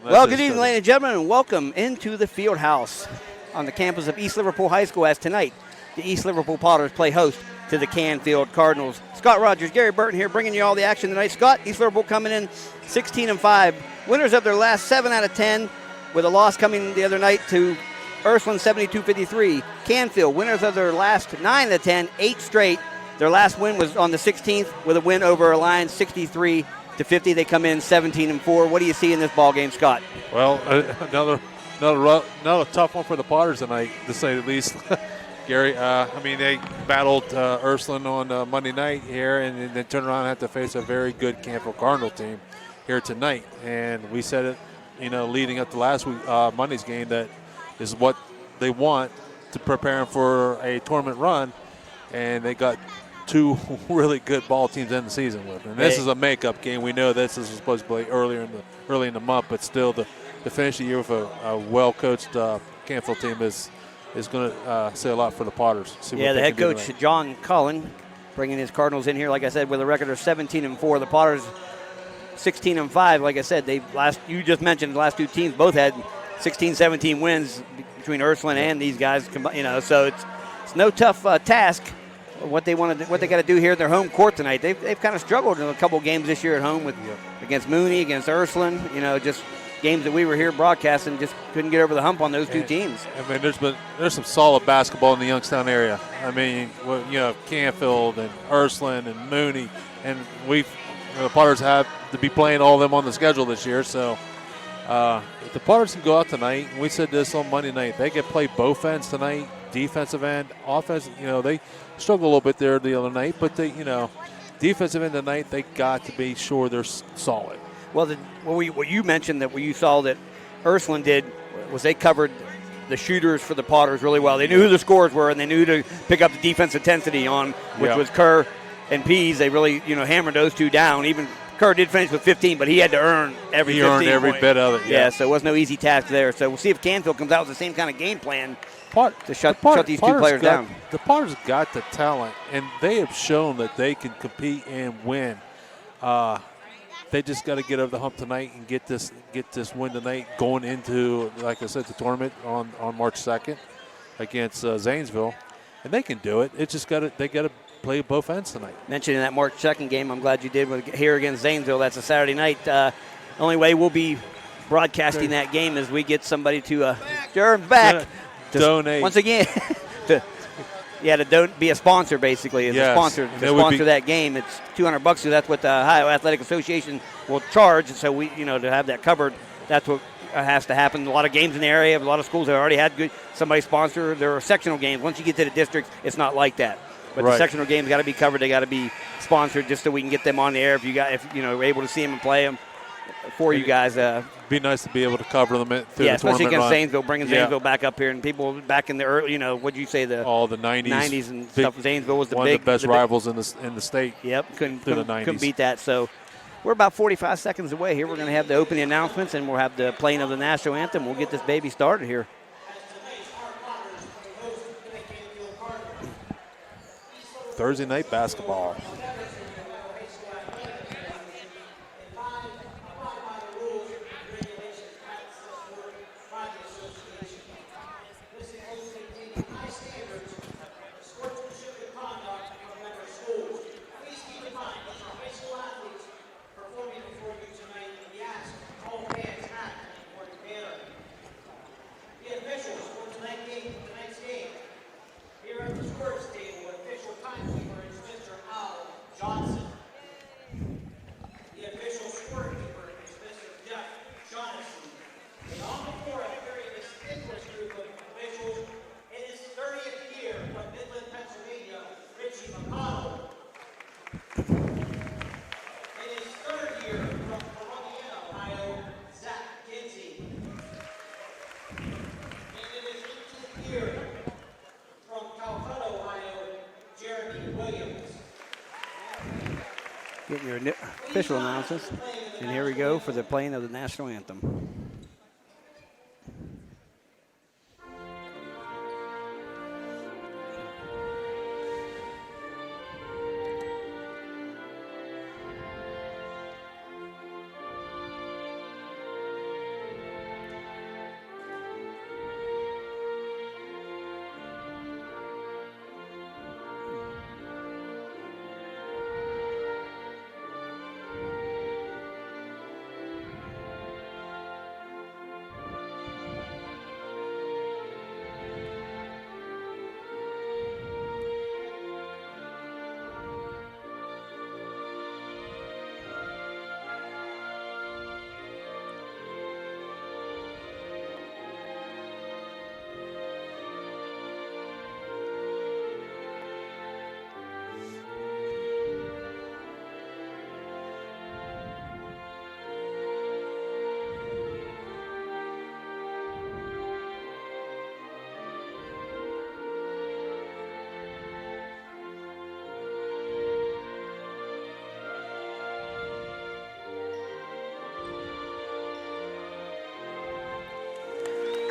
Well, good evening, ladies and gentlemen, and welcome into the field house on the campus of East Liverpool High School as tonight the East Liverpool Potters play host to the Canfield Cardinals. Scott Rogers, Gary Burton here bringing you all the action tonight. Scott, East Liverpool coming in 16-5, winners of their last 7 out of 10 with a loss coming the other night to Ursuline 72-53. Canfield, winners of their last 9 out of 10, 8 straight. Their last win was on the 16th with a win over Alliance 63-50. They come in 17-4. What do you see in this ball game, Scott? Well, another tough one for the Potters tonight, to say the least. Gary, they battled Ursuline on Monday night here, and then turned around and had to face a very good Canfield Cardinal team here tonight. And we said it, leading up to last week, Monday's game, that is what they want to prepare them for a tournament run, and they got 2 really good ball teams in the season with. And this is a makeup game. We know this is supposed to play early in the month, but still to finish the year with a well-coached Canfield team is going to say a lot for the Potters. The head coach, John Cullen, bringing his Cardinals in here, like I said, with a record of 17-4. The Potters 16-5. Like I said, you just mentioned the last 2 teams both had 16-17 wins between Ursuline and these guys. So it's no tough task. What they got to do here in their home court tonight. They've kind of struggled in a couple games this year at home against Mooney, against Ursuline. Just games that we were here broadcasting, just couldn't get over the hump on those 2 teams. There's some solid basketball in the Youngstown area. Canfield and Ursuline and Mooney, and the Potters have to be playing all of them on the schedule this year. So if the Potters can go out tonight, and we said this on Monday night, they can play both ends tonight, defensive end, offense. They struggled a little bit there the other night, but defensive end tonight, they got to be sure they're solid. Well, what you mentioned that what you saw that Ursuline did was they covered the shooters for the Potters really well. They knew who the scorers were, and they knew to pick up the defense intensity on, which was Kerr and Pease. They really, hammered those 2 down. Even Kerr did finish with 15, but he had to earn every 15 earned every bit of it. Yeah, so it was no easy task there. So we'll see if Canfield comes out with the same kind of game plan to shut these 2 players down. The Potters got the talent, and they have shown that they can compete and win. They just got to get over the hump tonight and get this win tonight going into, like I said, the tournament on March 2nd against Zanesville, and they can do it. It's just they got to play both ends tonight. Mentioning that March 2nd game, I'm glad you did here against Zanesville. That's a Saturday night. Only way we'll be broadcasting that game is we get somebody to Durham's back. Donate once again. to be a sponsor, basically. As a sponsor that game, it's $200. So that's what the Ohio Athletic Association will charge. So we, to have that covered, that's what has to happen. A lot of games in the area, a lot of schools have already had somebody sponsor. There are sectional games. Once you get to the district, it's not like that. But the sectional games got to be covered. They got to be sponsored just so we can get them on the air. If we're able to see them and play them for you guys. Be nice to be able to cover them through the tournament especially against run. Zanesville, bringing Zanesville back up here, and people back in the early, what'd you say, the 90s and stuff. Zanesville was one of the best rivals in the state. Yep, couldn't beat that. So we're about 45 seconds away here. We're going to have the opening announcements, and we'll have the playing of the national anthem. We'll get this baby started here. Thursday night basketball. Getting your official announcements. And here we go for the playing of the national anthem.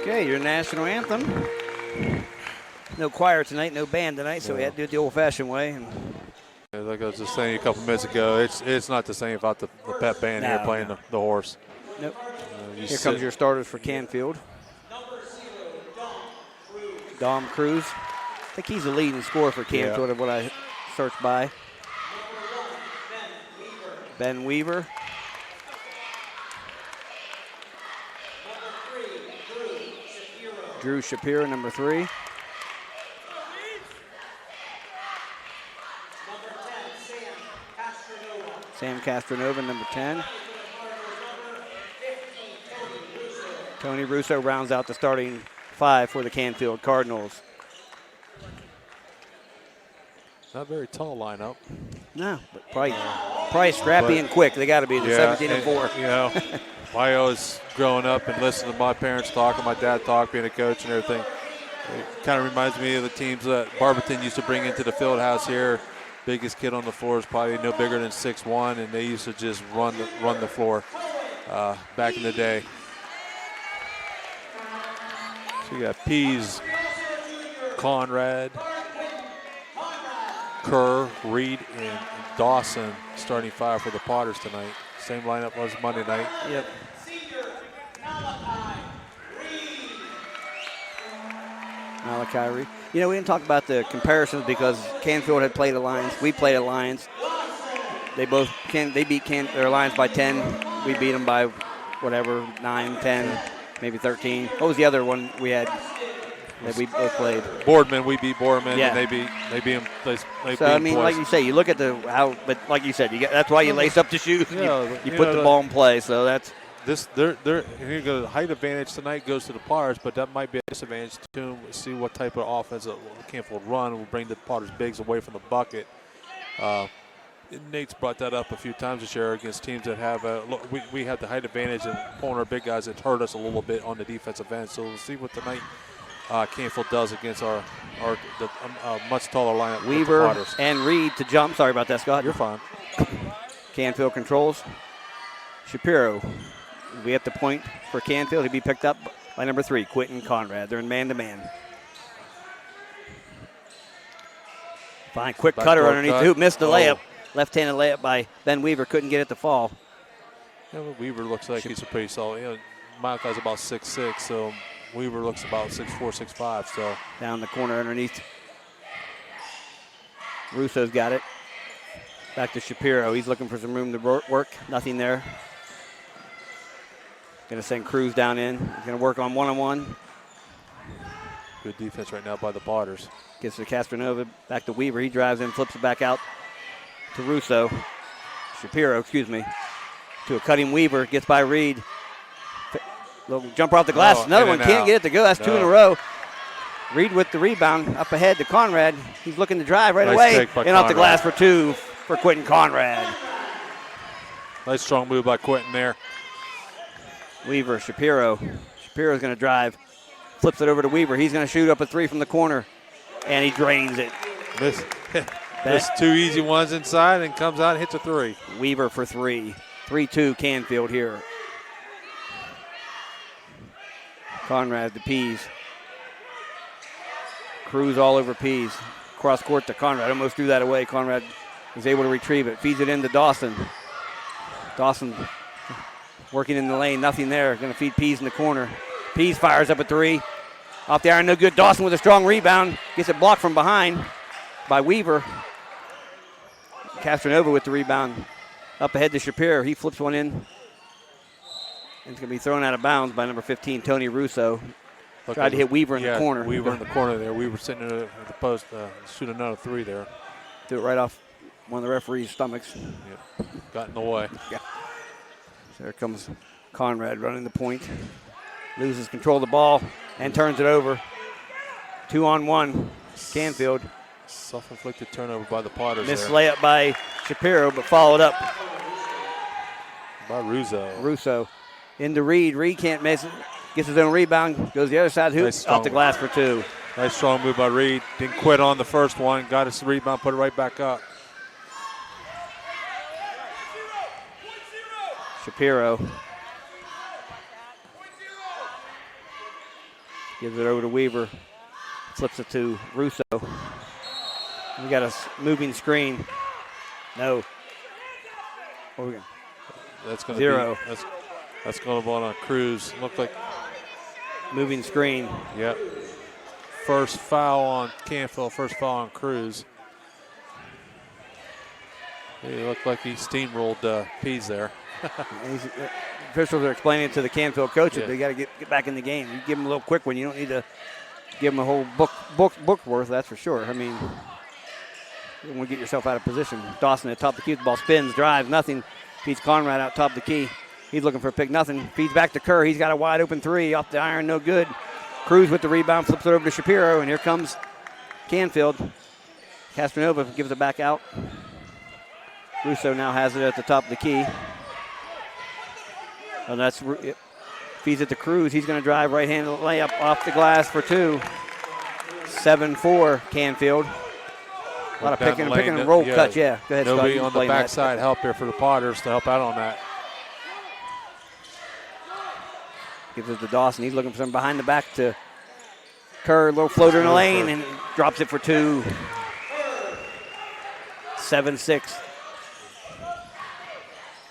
Okay, your national anthem. No choir tonight, no band tonight, so we had to do it the old-fashioned way. And like I was just saying a couple minutes ago, it's not the same without the pep band here playing the horse. Nope. Here comes your starters for Canfield. Dom Cruz. I think he's the leading scorer for Canfield of what I searched by. Ben Weaver. Drew Shapiro, number 3. Sam Castronova, number 10. Tony Russo rounds out the starting 5 for the Canfield Cardinals. Not very tall lineup. No, but probably scrappy and quick. They got to be the 17 and 4. You know, I was growing up and listening to my parents talk and my dad talk, being a coach and everything. It kind of reminds me of the teams that Barberton used to bring into the field house here. Biggest kid on the floor is probably no bigger than 6'1", and they used to just run the floor back in the day. So you got Pease, Conrad, Kerr, Reed, and Dawson starting 5 for the Potters tonight. Same lineup as Monday night. Yep. Malachi Reed. You know, we didn't talk about the comparisons because Canfield had played Alliance. We played Alliance. They beat their Alliance by 10. We beat them by whatever, 9, 10, maybe 13. What was the other one we had that we both played? Boardman. We beat Boardman, yeah. and they beat them. They so I mean, twice. like you say, you look at but like you said, that's why you lace up the shoes. Yeah, you put the ball in play. So that's. Here you go. The height advantage tonight goes to the Potters, but that might be a disadvantage to them. See what type of offense the Canfield run will bring the Potters bigs away from the bucket. Nate's brought that up a few times this year against teams that have we have the height advantage and pulling our big guys. It hurt us a little bit on the defensive end. So we'll see what tonight Canfield does against the much taller lineup. Weaver and Reed to jump. Sorry about that, Scott. You're fine. Canfield controls. Shapiro. We have the point for Canfield. He'll be picked up by number 3, Quentin Conrad. They're in man-to-man. Fine, quick cutter underneath the hoop. Missed the layup. Left-handed layup by Ben Weaver. Couldn't get it to fall. Yeah, well, Weaver looks like he's a pretty solid. You know, Malachi's about 6'6", so Weaver looks about 6'4", 6'5". So down the corner underneath. Russo's got it. Back to Shapiro. He's looking for some room to work. Nothing there. Going to send Cruz down in. He's going to work on one-on-one. Good defense right now by the Potters. Gets to Castronova. Back to Weaver. He drives in, flips it back out to Russo. Shapiro, to a cutting Weaver. Gets by Reed. Little jumper off the glass. Another one. Can't get it to go. That's 2 in a row. Reed with the rebound. Up ahead to Conrad. He's looking to drive right away. And off the glass for 2 for Quentin Conrad. Nice strong move by Quentin there. Weaver, Shapiro's going to drive. Flips it over to Weaver. He's going to shoot up a 3 from the corner. And he drains it. There's 2 easy ones inside and comes out and hits a 3. Weaver for 3. 3-2 Canfield here. Conrad to Pease. Cruz all over Pease. Cross court to Conrad. Almost threw that away. Conrad was able to retrieve it. Feeds it into Dawson. Dawson working in the lane. Nothing there. Going to feed Pease in the corner. Pease fires up a 3. Off the iron, no good. Dawson with a strong rebound. Gets it blocked from behind by Weaver. Castronova with the rebound. Up ahead to Shapiro. He flips one in. And it's going to be thrown out of bounds by number 15, Tony Russo. Tried to hit Weaver in the corner. Weaver in the corner there. Weaver sitting at the post, shoot another 3 there. Threw it right off one of the referee's stomachs. Yep. Got in the way. Yeah. So there comes Conrad running the point. Loses control of the ball and turns it over. 2-on-1, Canfield. Self-inflicted turnover by the Potters. Missed layup by Shapiro, but followed up by Russo. Into Reed. Reed can't miss it. Gets his own rebound. Goes the other side hoop. Nice off the glass for 2. Nice strong move by Reed. Didn't quit on the first one. Got his rebound, put it right back up. Shapiro. Gives it over to Weaver. Flips it to Russo. We got a moving screen. No. What are we going? That's going to Zero. That's going to be on a Cruz. Look like moving screen. Yep. First foul on Canfield. First foul on Cruz. He looked like he steamrolled Pease there. Officials are explaining it to the Canfield coaches. Yeah. They got to get back in the game. You give them a little quick one. You don't need to give them a whole book worth. That's for sure. I mean, you don't want to get yourself out of position. Dawson at top of the key. The ball spins, drives, nothing. Feeds Conrad out top of the key. He's looking for a pick, nothing. Feeds back to Kerr. He's got a wide open three off the iron, no good. Cruz with the rebound, flips it over to Shapiro, and here comes Canfield. Castronova gives it back out. Russo now has it at the top of the key. And that's feeds it to Cruz. He's going to drive right-handed layup off the glass for two. 7-4 Canfield. A lot of pick and roll cuts. Yeah, go ahead, nobody Scott, on the backside help here for the Potters to help out on that. Gives it to Dawson. He's looking for something behind the back to Kerr. Little floater in the lane and drops it for two. 7-6.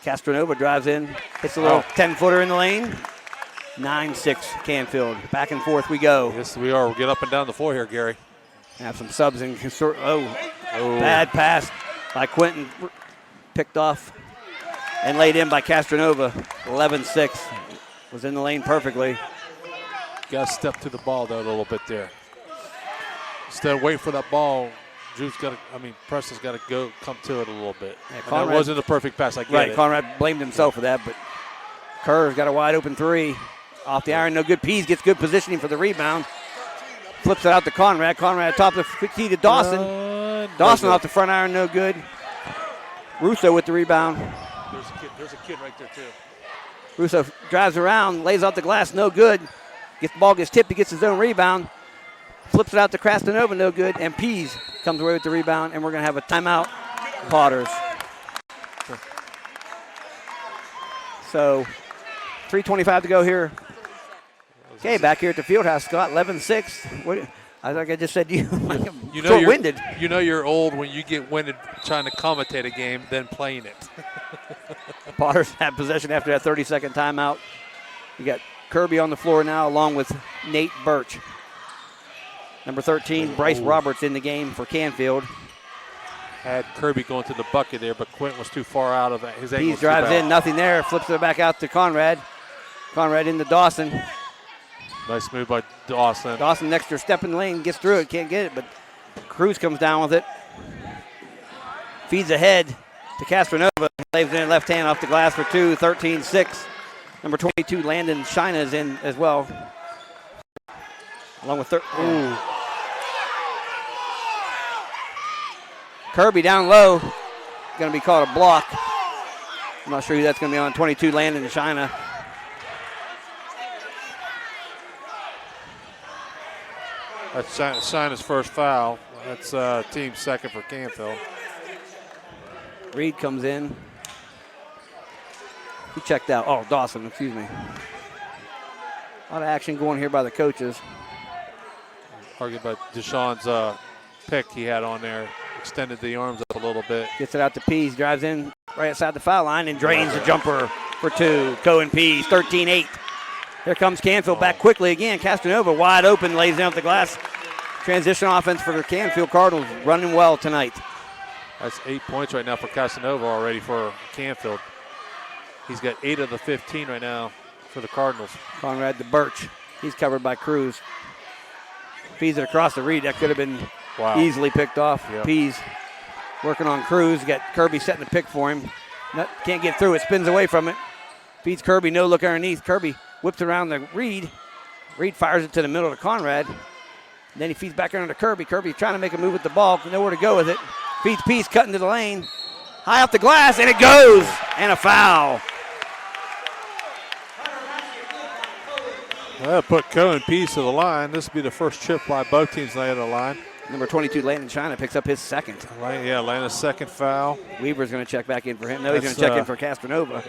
Castronova drives in, hits a little 10-footer in the lane. 9-6 Canfield. Back and forth we go. Yes, we are. We'll get up and down the floor here, Gary. Have some subs in. Bad pass by Quentin. Picked off and laid in by Castronova. 11-6. Was in the lane perfectly. Got to step to the ball, though, a little bit there. Instead of waiting for that ball, Preston's got to come to it a little bit. Yeah, that wasn't a perfect pass. I get it. Conrad blamed himself for that, but Kerr's got a wide open three. Off the iron, no good. Pease gets good positioning for the rebound. Flips it out to Conrad. Conrad top of the key to Dawson. Dawson off the front iron, no good. Russo with the rebound. There's a kid right there, too. Russo drives around, lays out the glass, no good. The ball gets tipped, he gets his own rebound. Flips it out to Castronova, no good. And Pease comes away with the rebound, and we're going to have a timeout, Potters. So, 3:25 to go here. Okay, back here at the Fieldhouse, Scott, 11-6. I think I just said you short-winded. You know you're old when you get winded trying to commentate a game, then playing it. Potters have possession after that 30-second timeout. You got Kirby on the floor now along with Nate Birch. Number 13, Bryce Roberts in the game for Canfield. Had Kirby going to the bucket there, but Quint was too far out of that. His ankle. He drives in, nothing there. Flips it back out to Conrad. Conrad into Dawson. Nice move by Dawson. Dawson next to her step in the lane, gets through it, can't get it, but Cruz comes down with it. Feeds ahead to Castronova. Lays it in left hand off the glass for two, 13-6. Number 22, Landon Shina is in as well. Along with Kirby down low. Going to be called a block. I'm not sure who that's going to be on. 22, Landon Shina. That's Shina's first foul. That's team second for Canfield. Reed comes in. He checked out. Oh, Dawson, excuse me. A lot of action going here by the coaches. Argued by Deshaun's pick he had on there. Extended the arms up a little bit. Gets it out to Pease. Drives in right outside the foul line and drains the jumper for two. Cohen Pease, 13-8. Here comes Canfield back quickly again. Castronova wide open, lays down the glass. Transition offense for the Canfield Cardinals, running well tonight. That's 8 points right now for Casanova already for Canfield. He's got 8 of the 15 right now for the Cardinals. Conrad to Birch. He's covered by Cruz. Feeds it across the Reed. That could have been easily picked off. Yep. Pease working on Cruz. Got Kirby setting the pick for him. Can't get through it. Spins away from it. Feeds Kirby. No look underneath. Kirby whips around the Reed. Reed fires it to the middle to Conrad. Then he feeds back under to Kirby. Kirby trying to make a move with the ball. Nowhere to go with it. Feeds Pease cutting to the lane. High off the glass, and it goes. And a foul. Well, put Cohen Pease to the line. This will be the first chip by both teams tonight at the line. Number 22, Landon China, picks up his second. Landon's second foul. Weaver's going to check back in for him. No, he's going to check in for Castronova.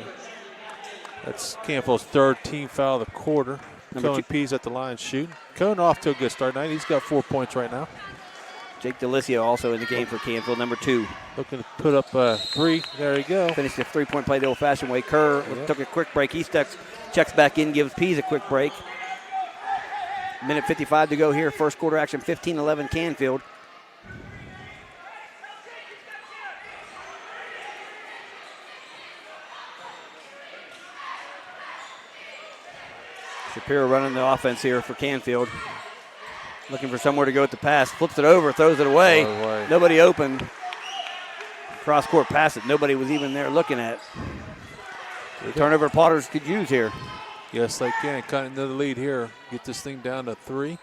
That's Canfield's third team foul of the quarter. Cohen Pease at the line shooting. Cohen off to a good start tonight. He's got 4 points right now. Jake DeLisio also in the game for Canfield, number 2. Looking to put up a 3. There you go. Finished the three-point play the old-fashioned way. Kerr took a quick break. He checks back in, gives Pease a quick break. Minute 55 to go here. First quarter action, 15-11 Canfield. Shapiro running the offense here for Canfield. Looking for somewhere to go with the pass. Flips it over, throws it away. Nobody open. Cross-court pass it. Nobody was even there looking at. The turnover Potters could use here. Yes, they can. Cut into the lead here. Get this thing down to 3.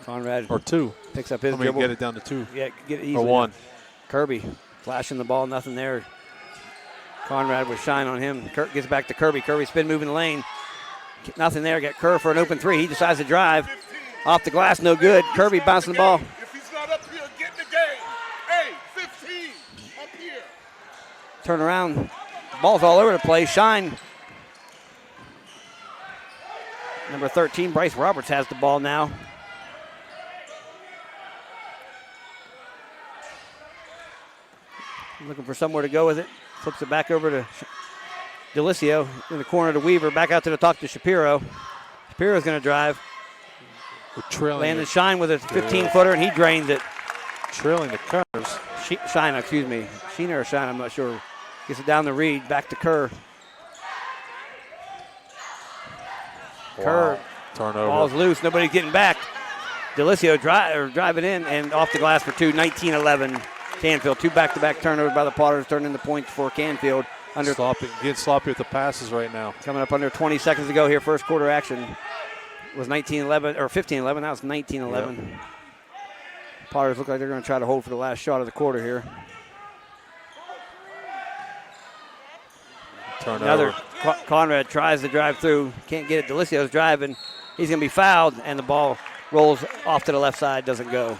Conrad. Or 2. Picks up his dribble. Get it down to 2. Yeah, get it easily. Or 1. Kirby flashing the ball, nothing there. Conrad with shine on him. Kirk gets back to Kirby. Kirby spin moving the lane. Nothing there. Got Kerr for an open 3. He decides to drive. Off the glass, no good. Kirby bouncing the ball. If he's not up here, get in the game. Hey, 15, up here. Turn around. Ball's all over the place. Shine. Number 13, Bryce Roberts has the ball now. Looking for somewhere to go with it. Flips it back over to DeLisio in the corner to Weaver. Back out to the top to Shapiro. Shapiro's going to drive. Landon Shine with a 15-footer, and he drains it. Trailing the Cars. Shine, excuse me. Sheena or Shine, I'm not sure. Gets it down the reed, back to Kerr. Wow. Kerr. Turnover. Ball's loose. Nobody's getting back. DeLisio driving in and off the glass for 2. 19-11 Canfield. 2 back-to-back turnovers by the Potters, turning the points for Canfield. Getting sloppy with the passes right now. Coming up under 20 seconds to go here. First quarter action was 19-11 or 15-11. Now it's 19-11. Yep. Potters look like they're going to try to hold for the last shot of the quarter here. Turnover. Another Conrad tries to drive through. Can't get it. Delisio's driving. He's going to be fouled, and the ball rolls off to the left side. Doesn't go.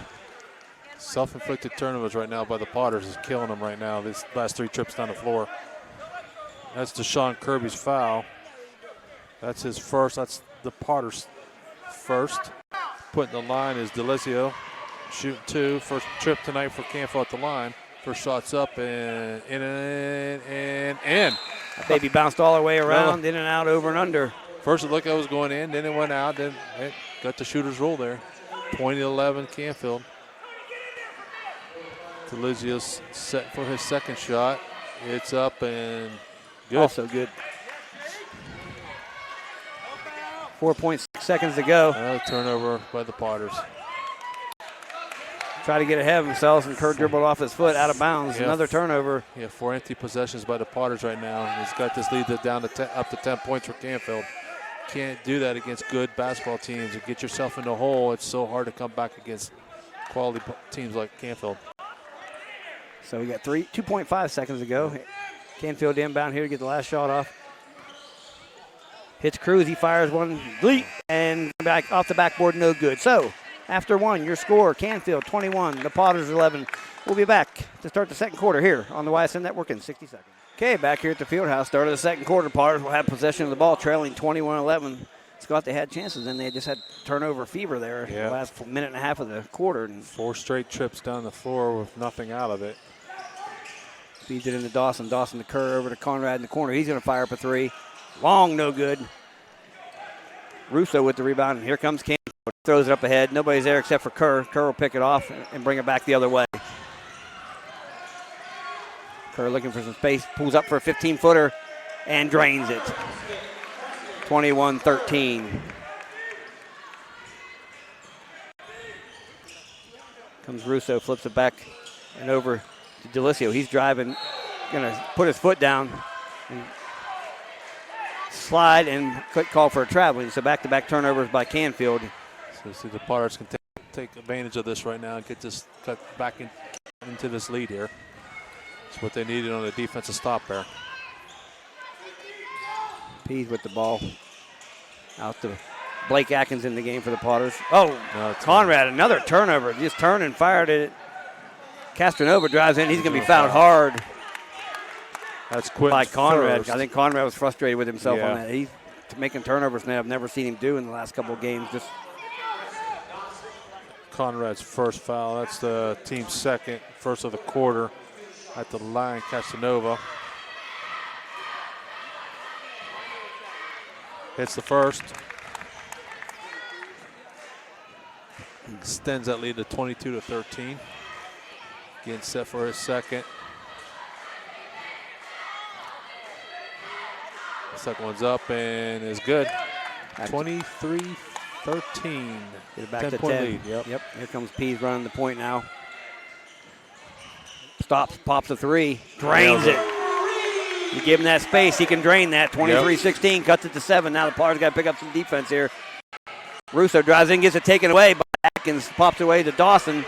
Self-inflicted turnovers right now by the Potters is killing them right now. These last 3 trips down the floor. That's Deshaun Kirby's foul. That's his first. That's the Potters' first. Putting the line is DeLisio. Shooting 2. First trip tonight for Canfield at the line. First shot's up and in. That baby bounced all the way around, in and out, over and under. First it looked like it was going in, then it went out, then it got the shooter's roll there. 20-11 Canfield. DeLisio's set for his second shot. It's up and good. Also good. 4.6 seconds to go. Another turnover by the Potters. Try to get ahead of themselves, and Kerr dribbled off his foot out of bounds. Yeah. Another turnover. Yeah, 4 empty possessions by the Potters right now. He's got this lead down to up to 10 points for Canfield. Can't do that against good basketball teams. You get yourself in the hole, it's so hard to come back against quality teams like Canfield. So we got 2.5 seconds to go. Canfield inbound here to get the last shot off. Hits Cruz, he fires one, bleep, and back off the backboard, no good. So after 1, your score, Canfield 21, the Potters 11. We'll be back to start the second quarter here on the YSN Network in 60 seconds. Okay, back here at the Fieldhouse, start of the second quarter. Potters will have possession of the ball, trailing 21-11. Scott, they had chances, and they just had turnover fever there the last minute and a half of the quarter. And 4 straight trips down the floor with nothing out of it. feeds it into Dawson. Dawson to Kerr, over to Conrad in the corner. He's going to fire up a 3. Long, no good. Russo with the rebound, and here comes Canfield. Throws it up ahead. Nobody's there except for Kerr. Kerr will pick it off and bring it back the other way. Kerr looking for some space, pulls up for a 15-footer and drains it. 21-13. Comes Russo, flips it back and over to DeLisio. He's driving, gonna put his foot down and slide, and quick call for a traveling. So back-to-back turnovers by Canfield. So see the Potters can take advantage of this right now and get this cut back into this lead here. It's what they needed on the defensive stop there. Pease with the ball. Out to Blake Atkins in the game for the Potters. Oh, no, Conrad, another turnover. Just turned and fired it. Castronova drives in. He's going to be fouled hard. That's Quentin's by Conrad. first. I think Conrad was frustrated with himself Yeah. on that. He's making turnovers now. I've never seen him do in the last couple of games. Just Conrad's first foul. That's the team's second, first of the quarter at the line. Casanova hits the first. Extends that lead to 22-13. Getting set for his second. The second one's up and is good. 23-13. get it back to 10-point 10. lead. Yep. Here comes Pease running the point now. Stops, pops a three, drains it. You give him that space, he can drain that. 23-16, cuts it to 7. Now the Pars got to pick up some defense here. Russo drives in, gets it taken away, but Atkins pops away to Dawson.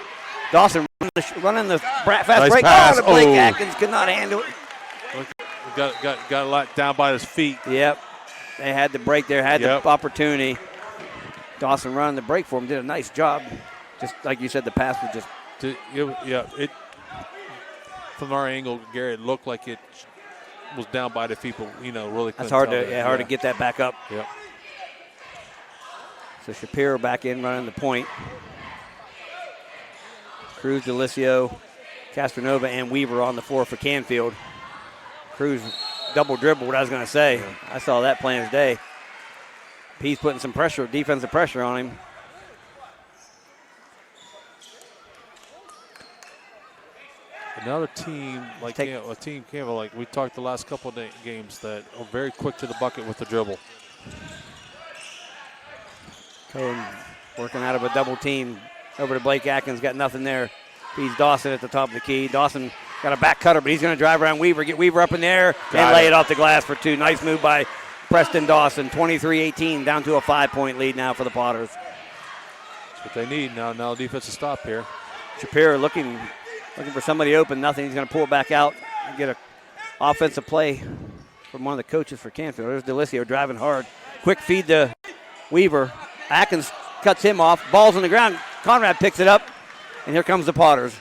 Dawson running the fast Nice break. pass. Oh, the Blake Oh. Atkins could not handle it. Got a lot down by his feet. Yep. They had the break there, had Yep. the opportunity. Dawson running the break for him, did a nice job. Just like you said, the pass was just. It from our angle, Gary, it looked like it was down by the feet, but really couldn't That's hard tell to that. hard to get that back up. Yep. So Shapiro back in running the point. Cruz, Delicio, Castronova, and Weaver on the floor for Canfield. Cruz double dribble, what I was going to say. I saw that plain as day. He's putting some pressure, defensive pressure on him. Another team like Canfield, like we talked the last couple of games, that are very quick to the bucket with the dribble. Cohen working out of a double team over to Blake Atkins, got nothing there. Feeds Dawson at the top of the key. Dawson got a back cutter, but he's going to drive around Weaver, get Weaver up in the air, and lay it off the glass for 2. Nice move by Preston Dawson. 23-18, down to a 5-point lead now for the Potters. That's what they need now. Now defensive stop here. Shapiro looking for somebody open, nothing. He's going to pull it back out and get an offensive play from one of the coaches for Canfield. There's Delicio driving hard. Quick feed to Weaver. Atkins cuts him off. Ball's on the ground. Conrad picks it up, and here comes the Potters.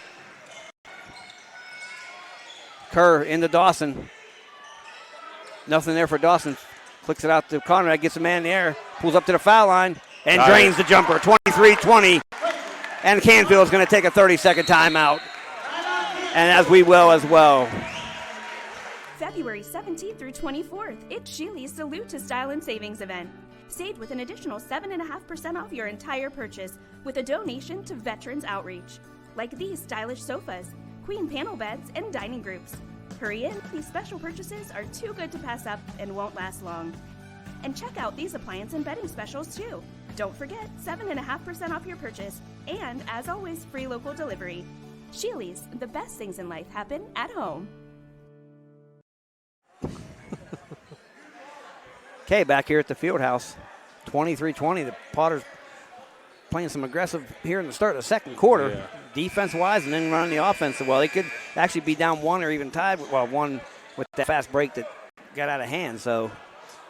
Kerr into Dawson. Nothing there for Dawson. Flicks it out to Conrad, gets a man in the air, pulls up to the foul line, and drains the jumper. 23-20. And Canfield's going to take a 30-second timeout. And as we will as well. February 17th through 24th, it's Sheely's Salute to Style and Savings event. Save with an additional 7.5% off your entire purchase with a donation to Veterans Outreach. Like these stylish sofas, queen panel beds, and dining groups. Hurry in, these special purchases are too good to pass up and won't last long. And check out these appliance and bedding specials too. Don't forget, 7.5% off your purchase, and as always, free local delivery. Sheely's, the best things in life happen at home. Okay, back here at the field house, 23-20. The Potters playing some aggressive here in the start of the second quarter, defense-wise, and then running the offense well. They could actually be down 1 or even tied, one with that fast break that got out of hand. So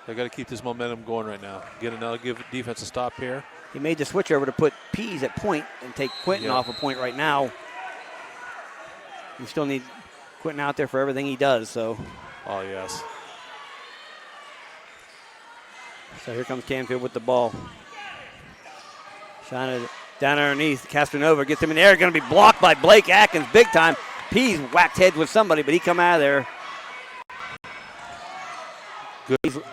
They got to keep this momentum going right now. Give defense a stop here. he made the switch over to put Pease at point and take Quentin off a point right now. You still need Quentin out there for everything he does. So yes. here comes Canfield with the ball. Shining it down underneath. Castronova gets him in the air. Going to be blocked by Blake Atkins big time. Pease whacked heads with somebody, but he come out of there.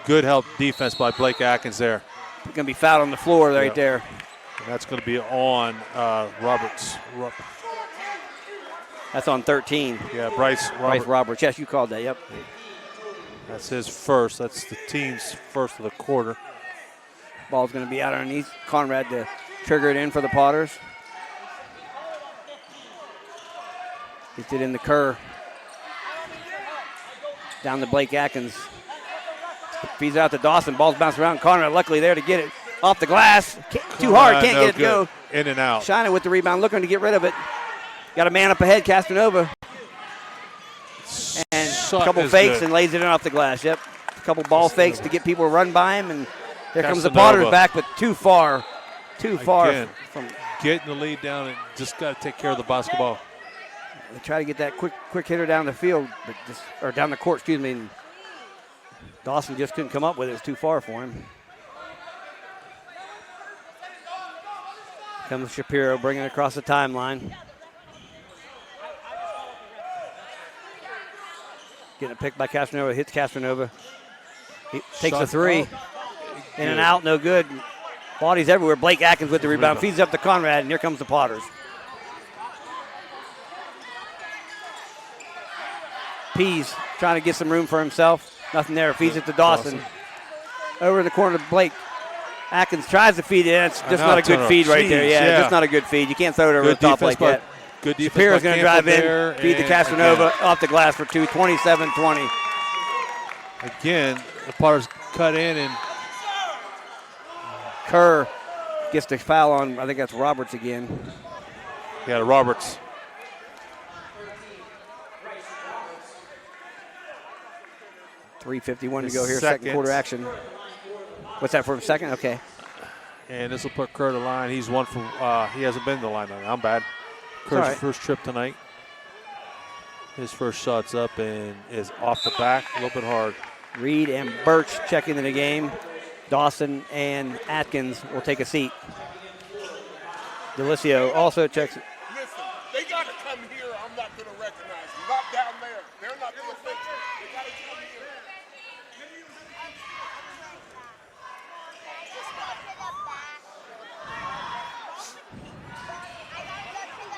Good help defense by Blake Atkins there. He's going to be fouled on the floor right there. And that's going to be on Roberts. That's on 13. Yeah, Bryce Roberts. Yes, you called that. Yep. That's his first. That's the team's first of the quarter. Ball's going to be out underneath. Conrad to trigger it in for the Potters. Gets it in the Kerr. Down to Blake Atkins. Feeds out to Dawson. Ball's bounced around. Conrad luckily there to get it off the glass. Too hard. Can't get it to go. In and out. Shining with the rebound. Looking to get rid of it. Got a man up ahead, Castronova. And a couple fakes and lays it in off the glass. Yep. A couple ball fakes to get people to run by him. And here comes the Potters back, but too far. Too far. Again, from getting the lead down and just got to take care of the basketball. They try to get that quick hitter down the field, or down the court, excuse me. And Dawson just couldn't come up with it. It was too far for him. Comes Shapiro, bringing it across the timeline. Getting a pick by Castronova, hits Castronova. He takes a three. In and out, no good. Bodies everywhere. Blake Atkins with the rebound. Feeds up to Conrad, and here comes the Potters. Pease trying to get some room for himself. Nothing there. Feeds it to Dawson. Over in the corner to Blake. Atkins tries to feed it. It's just not a good feed right there. Yeah, just not a good feed. You can't throw it over the top like that. Good defense. Shapiro's going to drive in, feed to Castronova, off the glass for two, 27-20. Again, the Potters cut in, and Kerr gets the foul on, I think that's Roberts again. Yeah, Roberts. .351 to go here, second quarter action. What's that for a second? Okay. And this will put Kerr to the line. He's one from, he hasn't been to the line. I'm bad. Kerr's first trip tonight. His first shot's up and is off the back, a little bit hard. Reed and Birch check into the game. Dawson and Atkins will take a seat. Delicio also checks. Listen, they got to come here. I'm not going to recognize them. Not down there. They're not going to fix it. They got to come here.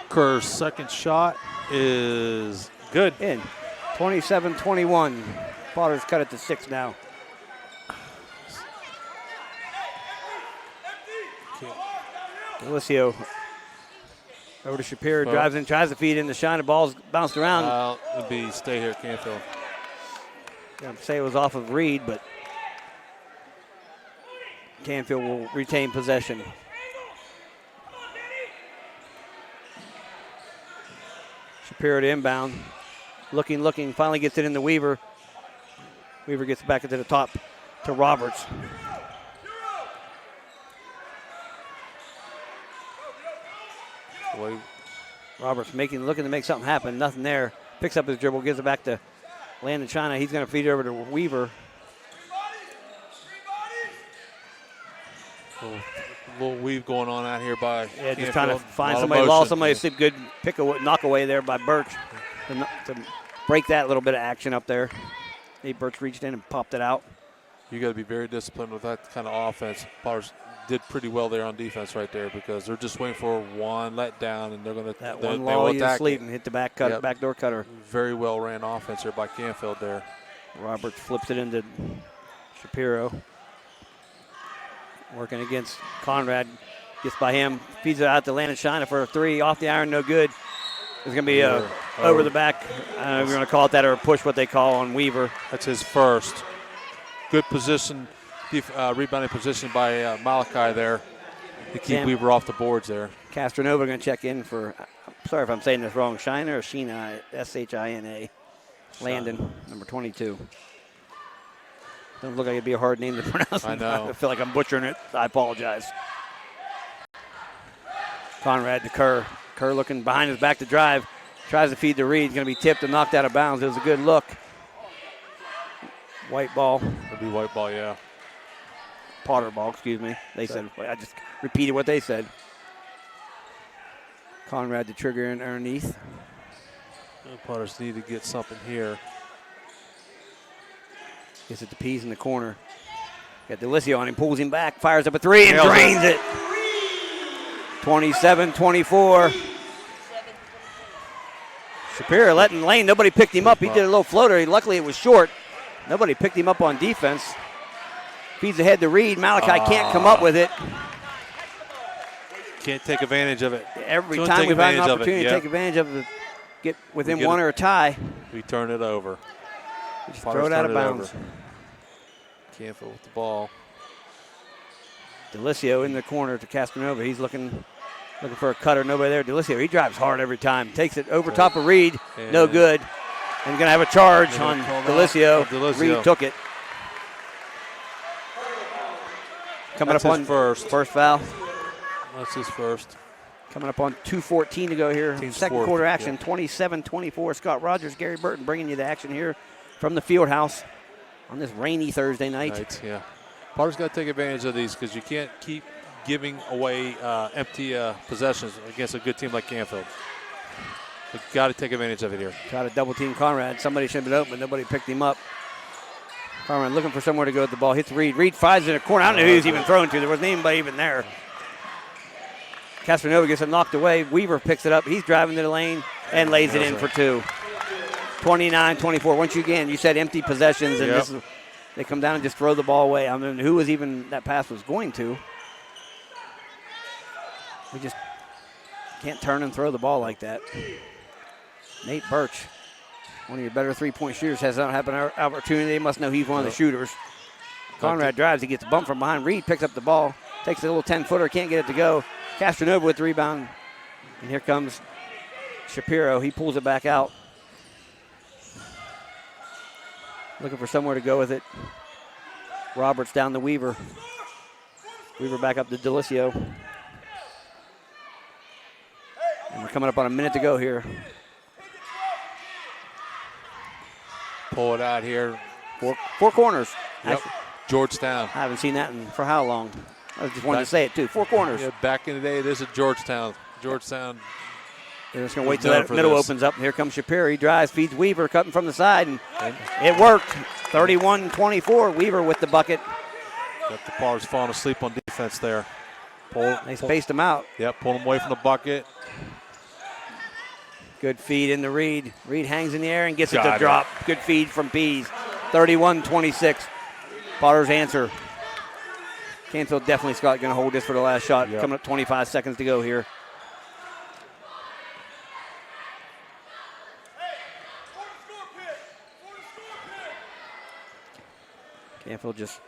Kerr's second shot is good. In. 27-21. Potters cut it to 6 now. Delicio over to Shapiro, drives in, tries to feed in the shine. The ball's bounced around. It'll be stay here, Canfield. I'd say it was off of Reed, but Canfield will retain possession. Shapiro to inbound. Looking, finally gets it into Weaver. Weaver gets back into the top to Roberts. Roberts looking to make something happen. Nothing there. Picks up his dribble, gives it back to Landon China. He's going to feed it over to Weaver. A little weave going on out here by Canfield. Just trying to find somebody, lost somebody. It's a good knock away there by Birch to break that little bit of action up there. Birch reached in and popped it out. You got to be very disciplined with that kind of offense. Potters did pretty well there on defense right there because they're just waiting for one letdown, and they're going to that one lull you to sleep and hit the backdoor cutter. Very well ran offense there by Canfield there. Roberts flips it into Shapiro. Working against Conrad, gets by him, feeds it out to Landon Shina for a three, off the iron, no good. It's going to be over the back. I don't know if you're going to call it that or a push, what they call on Weaver. That's his first. Good position, rebounding position by Malachi there to keep Weaver off the boards there. Castronova going to check in for, sorry if I'm saying this wrong, Shina or Sheena, S-H-I-N-A. Landon, number 22. Doesn't look like it'd be a hard name to pronounce. I know. I feel like I'm butchering it. I apologize. Conrad to Kerr. Kerr looking behind his back to drive. Tries to feed to Reed. Going to be tipped and knocked out of bounds. It was a good look. White ball. It'll be white ball, yeah. Potter ball, excuse me. They said, I just repeated what they said. Conrad to trigger in underneath. The Potters need to get something here. Gets it to Pease in the corner. Got Delicio on him, pulls him back, fires up a three, and drains it. 27-24. Shapiro letting lane. Nobody picked him up. He did a little floater. Luckily, it was short. Nobody picked him up on defense. Feeds ahead to Reed. Malachi can't come up with it. Can't take advantage of it. Every time we've had an opportunity to take advantage of it, get within one or a tie. We turn it over. Just throw it out of bounds. Canfield with the ball. Delicio in the corner to Castronova. He's looking for a cutter. Nobody there. Delicio, he drives hard every time. Takes it over top of Reed. No good. And going to have a charge on Delicio. Reed took it. Coming up on first foul. That's his first. Coming up on 2:14 to go here. Team's Second fourth, quarter action, yeah. 27-24. Scott Rogers, Gary Burton bringing you the action here from the field house on this rainy Thursday night. Yeah. Potter's got to take advantage of these because you can't keep giving away empty possessions against a good team like Canfield. You've got to take advantage of it here. Try to double team Conrad. Somebody should have been open. Nobody picked him up. Conrad looking for somewhere to go with the ball. Hits Reed. Reed finds it in a corner. I don't know who he was even throwing to. There wasn't anybody even there. Castronova gets it knocked away. Weaver picks it up. He's driving to the lane and lays it in for two. 29-24. Once again, you said empty possessions, and this is, they come down and just throw the ball away. I mean, who was even that pass was going to? We just can't turn and throw the ball like that. Nate Birch, one of your better three-point shooters, has not had an opportunity. They must know he's one of the shooters. Conrad drives. He gets bumped from behind. Reed picks up the ball, takes a little 10-footer, can't get it to go. Castronova with the rebound. And here comes Shapiro. He pulls it back out. Looking for somewhere to go with it. Roberts down to Weaver. Weaver back up to Delicio. And we're coming up on a minute to go here. Pull it out here. Four corners. Yep. Actually, Georgetown. I haven't seen that for how long? I just wanted to say it, too. Four corners. Yeah, back in the day, this is Georgetown. Georgetown. They're just going to wait till that middle opens up. Here comes Shapiro. He drives, feeds Weaver, cutting from the side, and it worked. 31-24. Weaver with the bucket. Got the Potters falling asleep on defense there. They spaced him out. Yep, pull him away from the bucket. Good feed into Reed. Reed hangs in the air and gets it to drop. Good feed from Pease. 31-26. Potter's answer. Canfield definitely, Scott, going to hold this for the last shot. Yep. Coming up 25 seconds to go here. Canfield just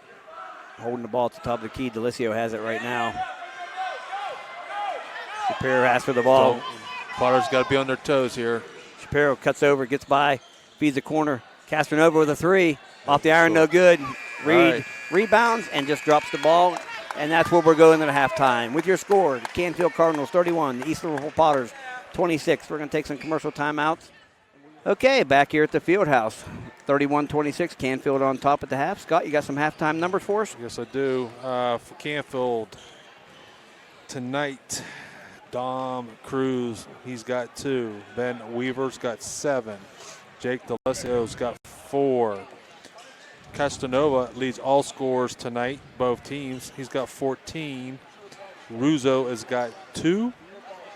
holding the ball at the top of the key. Delicio has it right now. Shapiro asks for the ball. Potter's got to be on their toes here. Shapiro cuts over, gets by, feeds the corner. Castronova with a three. Off the iron, no good. Reed rebounds and just drops the ball. And that's where we're going into halftime. With your score, the Canfield Cardinals 31, the East Liverpool Potters 26. We're going to take some commercial timeouts. Okay, back here at the field house. 31-26, Canfield on top at the half. Scott, you got some halftime numbers for us? Yes, I do. For Canfield tonight, Dom Cruz, he's got 2. Ben Weaver's got 7. Jake Delicio's got 4. Castanova leads all scorers tonight, both teams. He's got 14. Ruzo has got 2.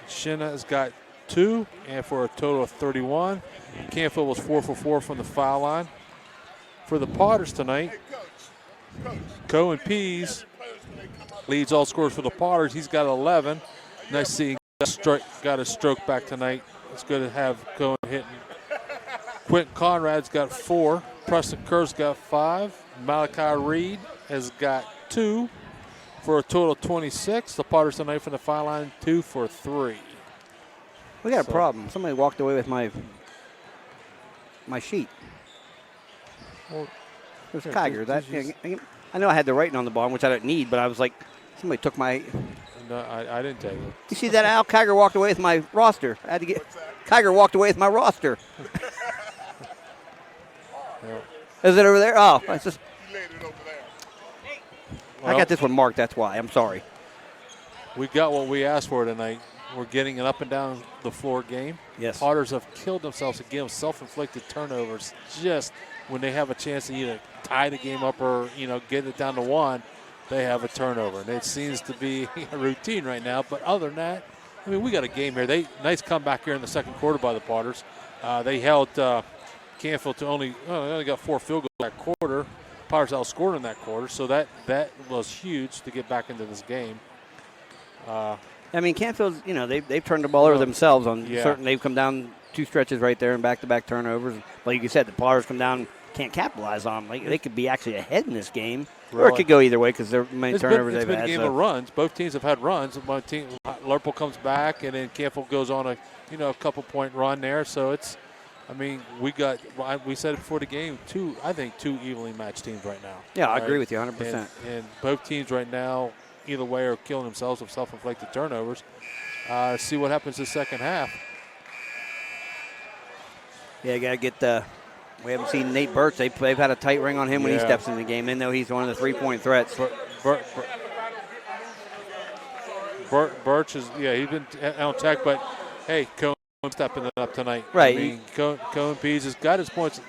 Shinna has got 2, and for a total of 31. Canfield was 4 for 4 from the foul line. For the Potters tonight, Cohen Pease leads all scorers for the Potters. He's got 11. Nice seeing got a stroke back tonight. It's good to have Cohen hitting. Quentin Conrad's got 4. Preston Kerr's got 5. Malachi Reed has got 2 for a total of 26. The Potters tonight from the foul line, 2 for 3. We got a problem. Somebody walked away with my sheet. Well, it was Kiger. I know I had the writing on the bottom, which I don't need, but I was like, somebody took my. No, I didn't take it. You see that, Al? Kiger walked away with my roster. I had to get. Kiger walked away with my roster. Is it over there? Oh, it's just. He laid it over there. I got this one marked. That's why. I'm sorry. We got what we asked for tonight. We're getting an up and down the floor game. Yes. Potters have killed themselves again with self-inflicted turnovers. Just when they have a chance to either tie the game up or get it down to 1, they have a turnover. And it seems to be a routine right now. But other than that, I mean, we got a game here. Nice comeback here in the second quarter by the Potters. They held Canfield to only got 4 field goals that quarter. Potters outscored in that quarter, so that was huge to get back into this game. I mean, Canfield's, they've turned the ball over themselves on certain. They've come down 2 stretches right there and back-to-back turnovers. Like you said, the Potters come down, can't capitalize on them. Like, they could be actually ahead in this game, or it could go either way because there are many turnovers they've had. It's been a game of runs. Both teams have had runs. One team, Liverpool comes back, and then Canfield goes on a couple-point run there. So it's, I mean, we said it before the game, 2 evenly matched teams right now. Yeah, I agree with you 100%. And both teams right now, either way, are killing themselves with self-inflicted turnovers. See what happens in the second half. Yeah, got to get we haven't seen Nate Birch. They've had a tight ring on him when he steps in the game. They know he's one of the three-point threats. Birch is, he's been on tech, but hey, Cohen stepping it up tonight. Right. I mean, Cohen Pease has got his points.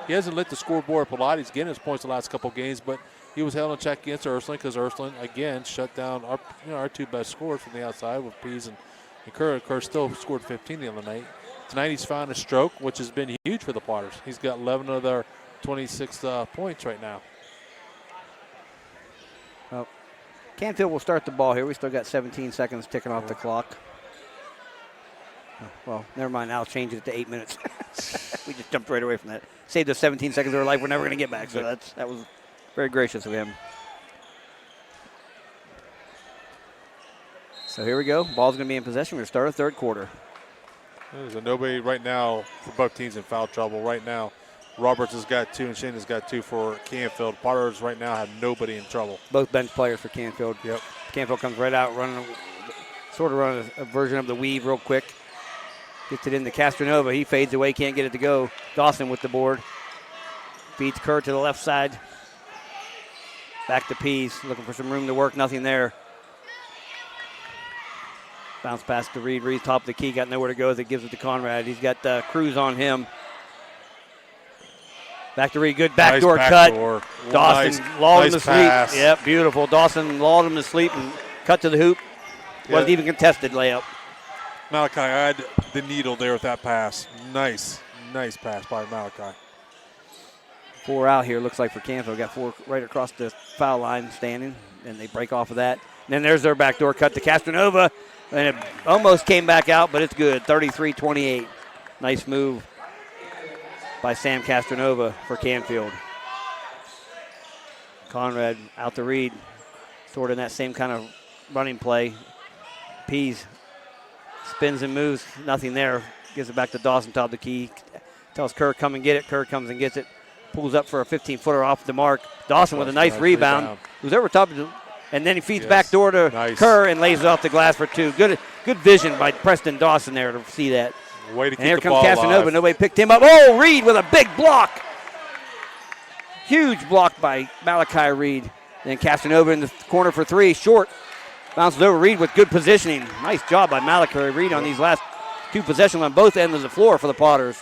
He hasn't lit the scoreboard a lot. He's getting his points the last couple games, but he was held on check against Ursuline because Ursuline, again, shut down our two best scorers from the outside with Pease and Kerr. Kerr still scored 15 the other night. Tonight he's found a stroke, which has been huge for the Potters. He's got 11 of their 26 points right now. Well, Canfield will start the ball here. We still got 17 seconds ticking off the clock. Well, never mind. I'll change it to 8 minutes. We just jumped right away from that. Saved us 17 seconds of our life we're never going to get back. So that was very gracious of him. So here we go. Ball's going to be in possession. We're going to start a third quarter. There's nobody right now for both teams in foul trouble. Right now, Roberts has got 2 and Shane has got 2 for Canfield. Potters right now have nobody in trouble. Both bench players for Canfield. Yep. Canfield comes right out, running a version of the weave real quick. Gets it into Castronova. He fades away, can't get it to go. Dawson with the board. Feeds Kerr to the left side. Back to Pease, looking for some room to work. Nothing there. Bounce pass to Reed. Reed's top of the key, got nowhere to go as it gives it to Conrad. He's got Cruz on him. Back to Reed, good backdoor cut. Dawson lulled him to sleep. Yep, beautiful. Dawson lulled him to sleep and cut to the hoop. Wasn't even contested layup. Malachi had the needle there with that pass. Nice pass by Malachi. 4 out here, looks like, for Canfield. Got 4 right across the foul line standing, and they break off of that. And then there's their backdoor cut to Castronova. And it almost came back out, but it's good. 33-28. Nice move by Sam Castronova for Canfield. Conrad out to Reed. Sort of in that same kind of running play. Pease spins and moves. Nothing there. Gives it back to Dawson, top of the key. Tells Kerr, come and get it. Kerr comes and gets it. Pulls up for a 15-footer off the mark. Dawson with a nice rebound. Who's over top of the... And then he feeds back door to Kerr and lays it off the glass for 2. Good vision by Preston Dawson there to see that. Way to and here keep the comes ball Casanova. alive. Nobody picked him up. Oh, Reed with a big block. Huge block by Malachi Reed. Then Casanova in the corner for 3. Short. Bounces over Reed with good positioning. Nice job by Malachi Reed on these last 2 possessions on both ends of the floor for the Potters.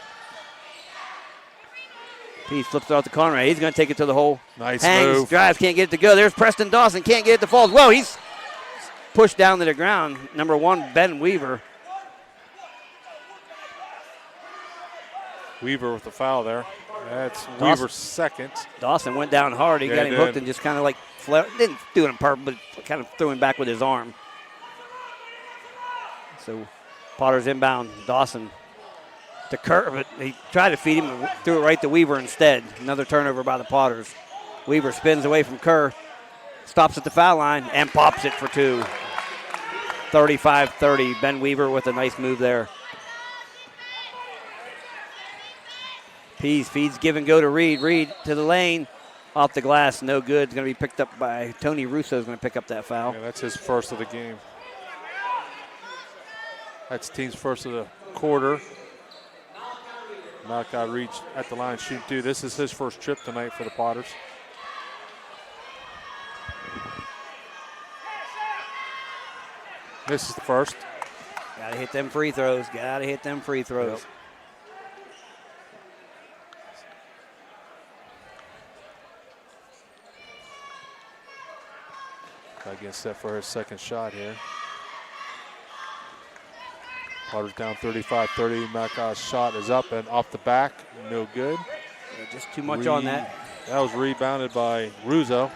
He flips it out to Conrad. He's going to take it to the hole. Nice Hangs, move. drives, can't get it to go. There's Preston Dawson. Can't get it to fall. Whoa, he's pushed down to the ground. Number 1, Ben Weaver. Weaver with the foul there. That's Dawson. Weaver's second. Dawson went down hard. He got him hooked and just kind of like didn't do it on purpose, but kind of threw him back with his arm. So Potter's inbound. Dawson to Kerr, but he tried to feed him and threw it right to Weaver instead. Another turnover by the Potters. Weaver spins away from Kerr, stops at the foul line, and pops it for 2. 35-30. Ben Weaver with a nice move there. Pease feeds, give and go to Reed. Reed to the lane, off the glass, no good. It's going to be picked up by Tony Russo. Is going to pick up that foul. Yeah, that's his first of the game. That's team's first of the quarter. Malachi Reed at the line, shoot 2. This is his first trip tonight for the Potters. This is the first. Got to hit them free throws. Got to hit them free throws. Yep. Got to get set for his second shot here. Potters down 35-30. Malachi's shot is up and off the back. No good. Yeah, just too much on that. That was rebounded by Russo.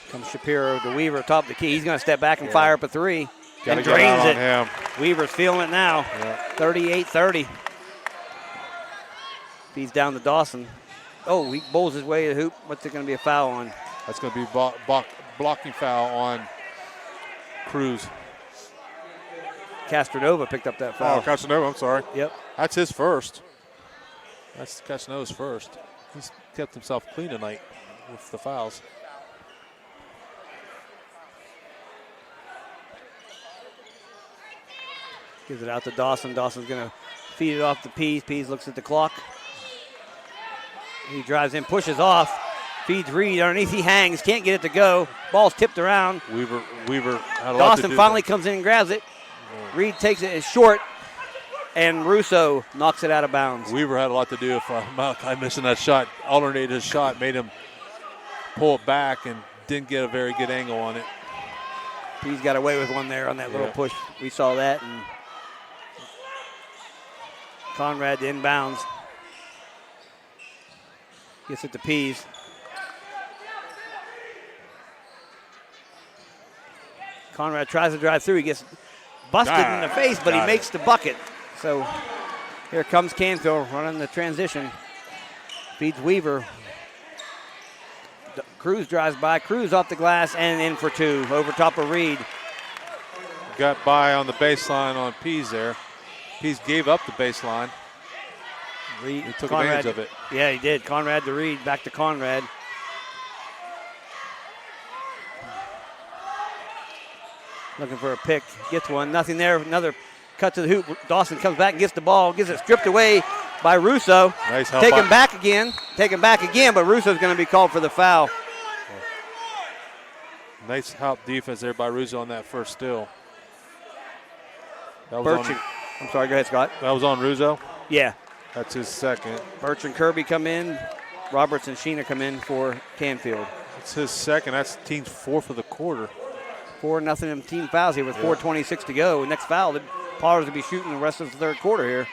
Comes Shapiro to Weaver, top of the key. He's going to step back and fire up a 3. Gotta and get drains out it. on him. Weaver's feeling it now. Yeah. 38-30. Feeds down to Dawson. Oh, he bowls his way to the hoop. What's it going to be a foul on? That's going to be blocking foul on Cruz. Castronova picked up that foul. Oh, Casanova, I'm sorry. Yep. That's his first. That's Casanova's first. He's kept himself clean tonight with the fouls. Gives it out to Dawson. Dawson's going to feed it off to Pease. Pease looks at the clock. He drives in, pushes off, feeds Reed underneath. He hangs, can't get it to go. Ball's tipped around. Weaver had a lot to Dawson do finally there. comes in and grabs it. Reed takes it, it's short, and Russo knocks it out of bounds. Weaver had a lot to do if Malachi missing that shot, alternated his shot, made him pull it back and didn't get a very good angle on it. He's got away with one there on that little push. We saw that. And Conrad to inbounds. Gets it to Pease. Conrad tries to drive through. He gets busted in the face, but he makes the bucket. So here comes Canfield running the transition. Feeds Weaver. Cruz drives by. Cruz off the glass and in for two. Over top of Reed. Got by on the baseline on Pease there. Pease gave up the baseline. Reed, He took Conrad, advantage of it. Yeah, he did. Conrad to Reed. Back to Conrad. Looking for a pick. Gets one. Nothing there. Another cut to the hoop. Dawson comes back and gets the ball. Gets it stripped away by Russo. Nice help. Taken back again. Taken back again, but Russo's going to be called for the foul. Nice help defense there by Russo on that first steal. That was Birch. on, I'm sorry. Go ahead, Scott. that was on Russo. Yeah. That's his second. Birch and Kirby come in. Roberts and Sheena come in for Canfield. It's his second. That's team's fourth of the quarter. 4-0 team fouls here with 4:26 to go. Next foul, the Potters will be shooting the rest of the third quarter here.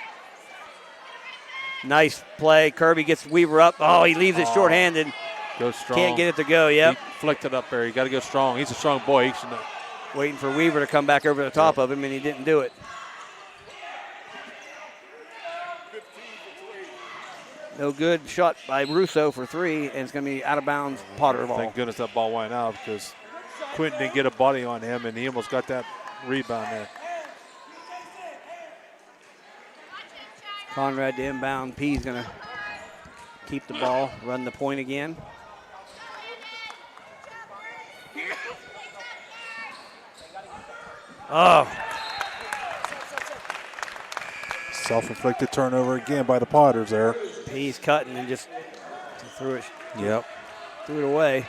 Nice play. Kirby gets Weaver up. Oh, he leaves it shorthanded. Go strong. Can't get it to go. Yep. He flicked it up there. You got to go strong. He's a strong boy. He should know. Waiting for Weaver to come back over the top of him, and he didn't do it. No good shot by Russo for three, and it's going to be out of bounds. Potter ball. Thank goodness that ball went out because Quentin didn't get a body on him, and he almost got that rebound there. Conrad to inbound. P's going to keep the ball, run the point again. Oh, Self-inflicted turnover again by the Potters there. P's cutting and just threw it. Yep. Threw it away.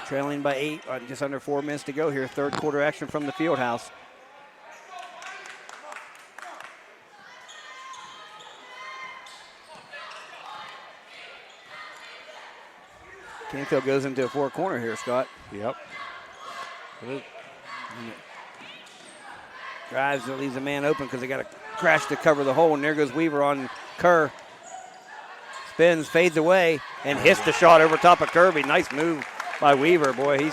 Trailing by 8, just under 4 minutes to go here. Third quarter action from the field house. Canfield goes into a four-corner here, Scott. Yep. Drives, it leaves a man open because they got to crash to cover the hole, and there goes Weaver on Kerr. Spins, fades away, and hits the shot over top of Kirby. Nice move by Weaver, boy.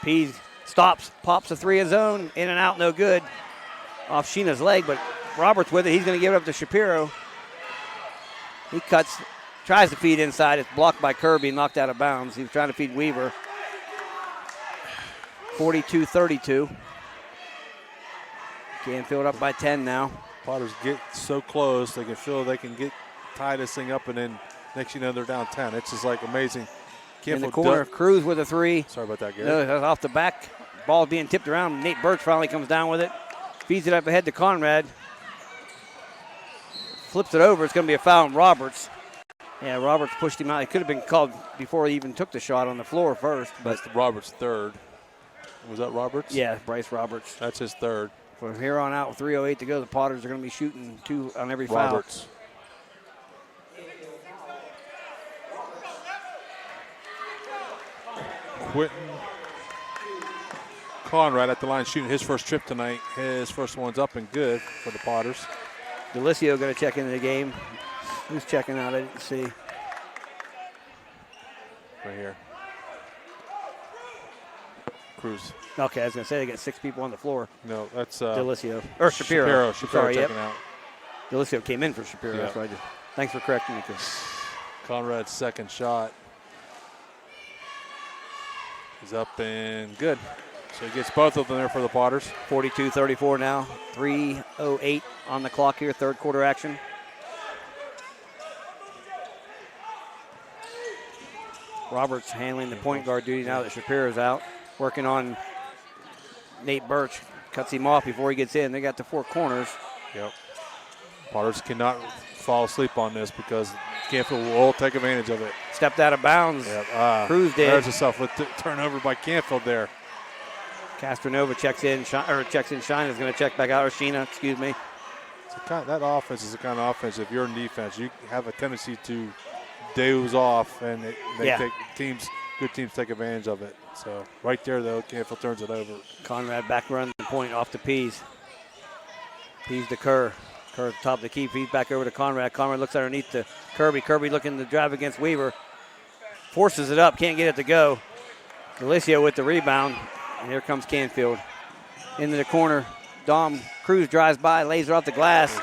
Pease stops, pops a three of his own, in and out, no good. Off Sheena's leg, but Roberts with it. He's going to give it up to Shapiro. He cuts, tries to feed inside. It's blocked by Kirby, knocked out of bounds. He was trying to feed Weaver. 42-32. Canfield up by 10 now. Potters get so close, they can feel they can tie this thing up, and then next you know they're down 10. It's just like amazing. In the corner, Cruz with a three. Sorry about that, Gary. No, that's off the back. Ball being tipped around. Nate Birch finally comes down with it. Feeds it up ahead to Conrad. Flips it over. It's going to be a foul on Roberts. Yeah, Roberts pushed him out. It could have been called before he even took the shot on the floor first. But That's Roberts' third. Was that Roberts? yeah, Bryce Roberts. That's his third. From here on out, with 3:08 to go, the Potters are going to be shooting 2 on every foul. Roberts. Quentin Conrad at the line shooting his first trip tonight. His first one's up and good for the Potters. Delicio going to check into the game. Who's checking out? I didn't see. Right here. Cruz. Okay, I was going to say they got 6 people on the floor. No, that's Delicio. Or Shapiro. Shapiro Sorry, checking out. Delicio came in for Shapiro. Yeah. That's why thanks for correcting me, Chris. Conrad's second shot is up and good. So he gets both of them there for the Potters. 42-34 now. 3:08 on the clock here, third quarter action. Roberts handling the point guard duty now that Shapiro's out. Working on Nate Birch cuts him off before he gets in. They got the 4 corners. Yep. Potters cannot fall asleep on this because Canfield will take advantage of it. Stepped out of bounds. Yep. Cruz did. There's a turnover by Canfield there. Castronova checks in. Shine is going to check back out. Or Sheena, excuse me. That offense is the kind of offense, if you're in defense, you have a tendency to doze off, and good teams take advantage of it. So right there, though, Canfield turns it over. Conrad back runs the point off to Pease. Pease to Kerr. Kerr at the top of the key. Pease back over to Conrad. Conrad looks underneath to Kirby. Kirby looking to drive against Weaver. Forces it up. Can't get it to go. Delicio with the rebound. And here comes Canfield. Into the corner. Dom Cruz drives by, lays her off the glass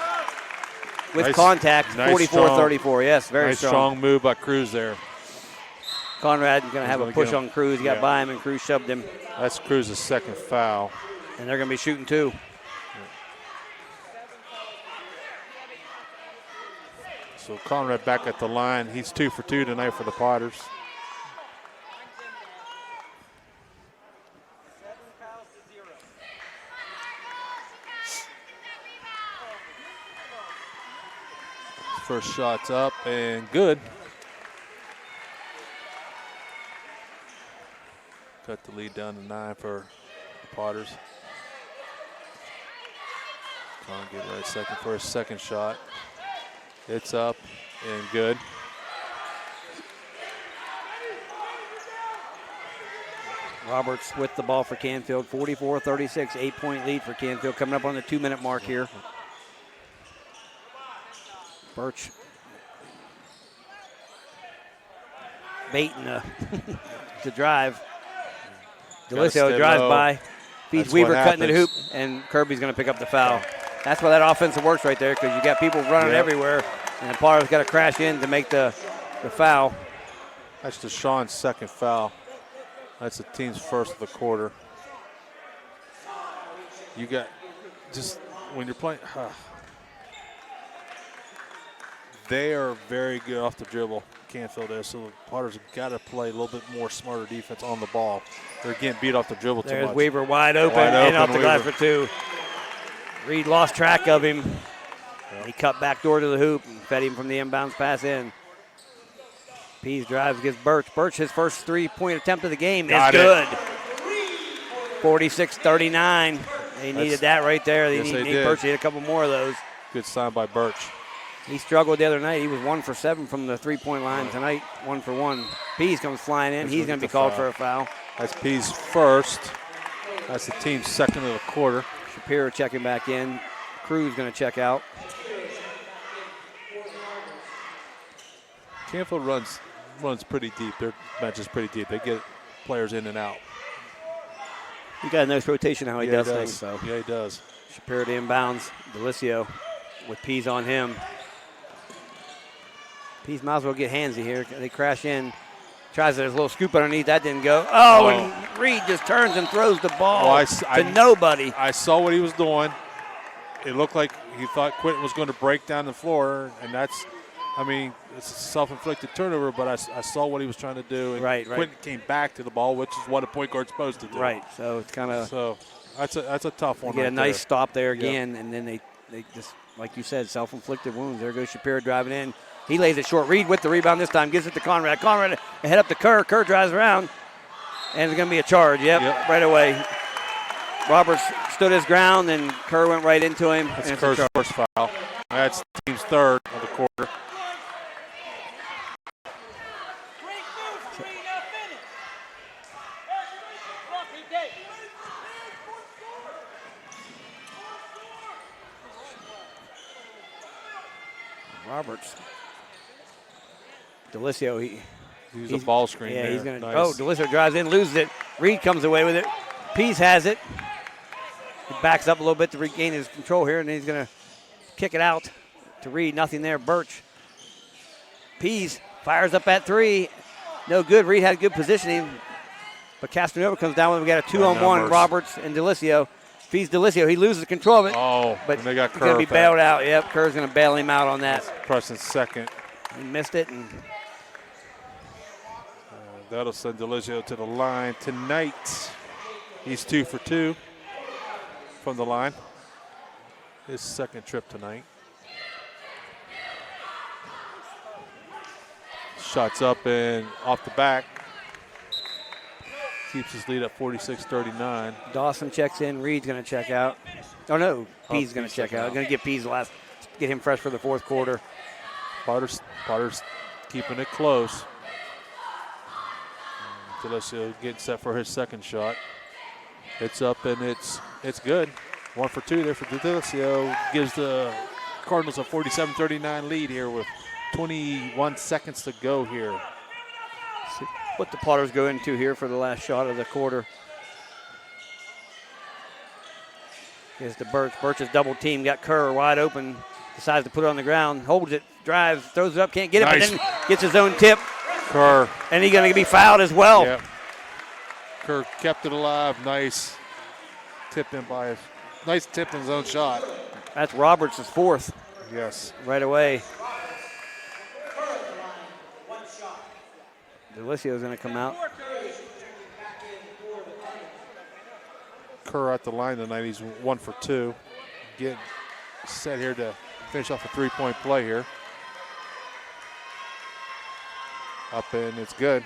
with contact. 44-34. Yes, very strong. Nice strong move by Cruz there. Conrad going to have a push on Cruz. He got by him, and Cruz shoved him. That's Cruz's second foul. And they're going to be shooting 2. So Conrad back at the line. He's 2 for 2 tonight for the Potters. First shot's up and good. Cut the lead down to 9 for the Potters. Trying to get right second for his second shot. It's up and good. Roberts with the ball for Canfield. 44-36, 8-point lead for Canfield. Coming up on the 2-minute mark here. Birch baiting to drive. Delicio drives by. Feeds Weaver cutting the hoop, and Kirby's going to pick up the foul. That's why that offensive works right there, because you got people running everywhere, and Potter's got to crash in to make the foul. That's Deshaun's second foul. That's the team's first of the quarter. You got just when you're playing. They are very good off the dribble, Canfield is, so the Potters have got to play a little bit more smarter defense on the ball. They're getting beat off the dribble too much. There's Weaver wide open and off the glass for 2. Reed lost track of him. Yep. He cut back door to the hoop and fed him from the inbounds pass in. Pease drives against Birch. Birch, his first 3-point attempt of the game is good. 46-39. They needed that right there. They need Birch to hit a couple more of those. Good sign by Birch. He struggled the other night. He was 1 for 7 from the 3-point line. Tonight, 1 for 1. Pease comes flying in. He's going to be called for a foul. That's Pease first. That's the team's second of the quarter. Shapiro checking back in. Cruz going to check out. Canfield runs pretty deep. Their bench is pretty deep. They get players in and out. He got a nice rotation how he does things. So. Yeah, he does. Shapiro to inbounds. Delicio with Pease on him. Pease might as well get handsy here. They crash in. Tries a little scoop underneath. That didn't go. And Reed just turns and throws the ball to nobody. I saw what he was doing. It looked like he thought Quentin was going to break down the floor, and it's a self-inflicted turnover, but I saw what he was trying to do. And Quentin came back to the ball, which is what a point guard's supposed to do. Right, so it's kind of. So that's a tough one. They get a nice stop there again, and then they just, like you said, self-inflicted wounds. There goes Shapiro driving in. He lays it short. Reed with the rebound this time. Gives it to Conrad. Conrad ahead up to Kerr. Kerr drives around. And it's going to be a charge. Yep, right away. Roberts stood his ground, and Kerr went right into him. That's Kerr's first foul. That's the team's third of the quarter. Roberts. Delicio, he's a ball screen. Yeah, there. he's going to. Nice. Delicio drives in, loses it. Reed comes away with it. Pease has it. He backs up a little bit to regain his control here, and then he's going to kick it out to Reed. Nothing there. Birch. Pease fires up at 3. No good. Reed had good positioning, but Castronova comes down with him. We got a 2-on-1. Roberts and Delicio. Feeds Delicio. He loses control of it. But they got Kerr. He's going to be bailed out. Yep, Kerr's going to bail him out on that. That's Preston's second. He missed it. And that'll send Delicio to the line tonight. He's 2 for 2. from the line. His second trip tonight. Shots up and off the back. Keeps his lead at 46-39. Dawson checks in. Reed's going to check out. Oh, no. Pease going to check out. Going to get Pease get him fresh for the fourth quarter. Potter's keeping it close. Delisio getting set for his second shot. It's up and it's good. 1 for 2 there for Delisio. Gives the Cardinals a 47-39 lead here with 21 seconds to go here. See what the Potters go into here for the last shot of the quarter. Here's to Birch. Birch is double team. Got Kerr wide open. Decides to put it on the ground. Holds it. Drives. Throws it up. Can't get it. Nice. But then gets his own tip. Kerr. And he's going to be fouled as well. Yep. Kerr kept it alive. Nice tip in his own shot. That's Roberts' fourth. Yes. Right away. Delisio going to come out. Kerr at the line tonight. He's 1 for 2. Getting set here to finish off a 3-point play here. Up and it's good.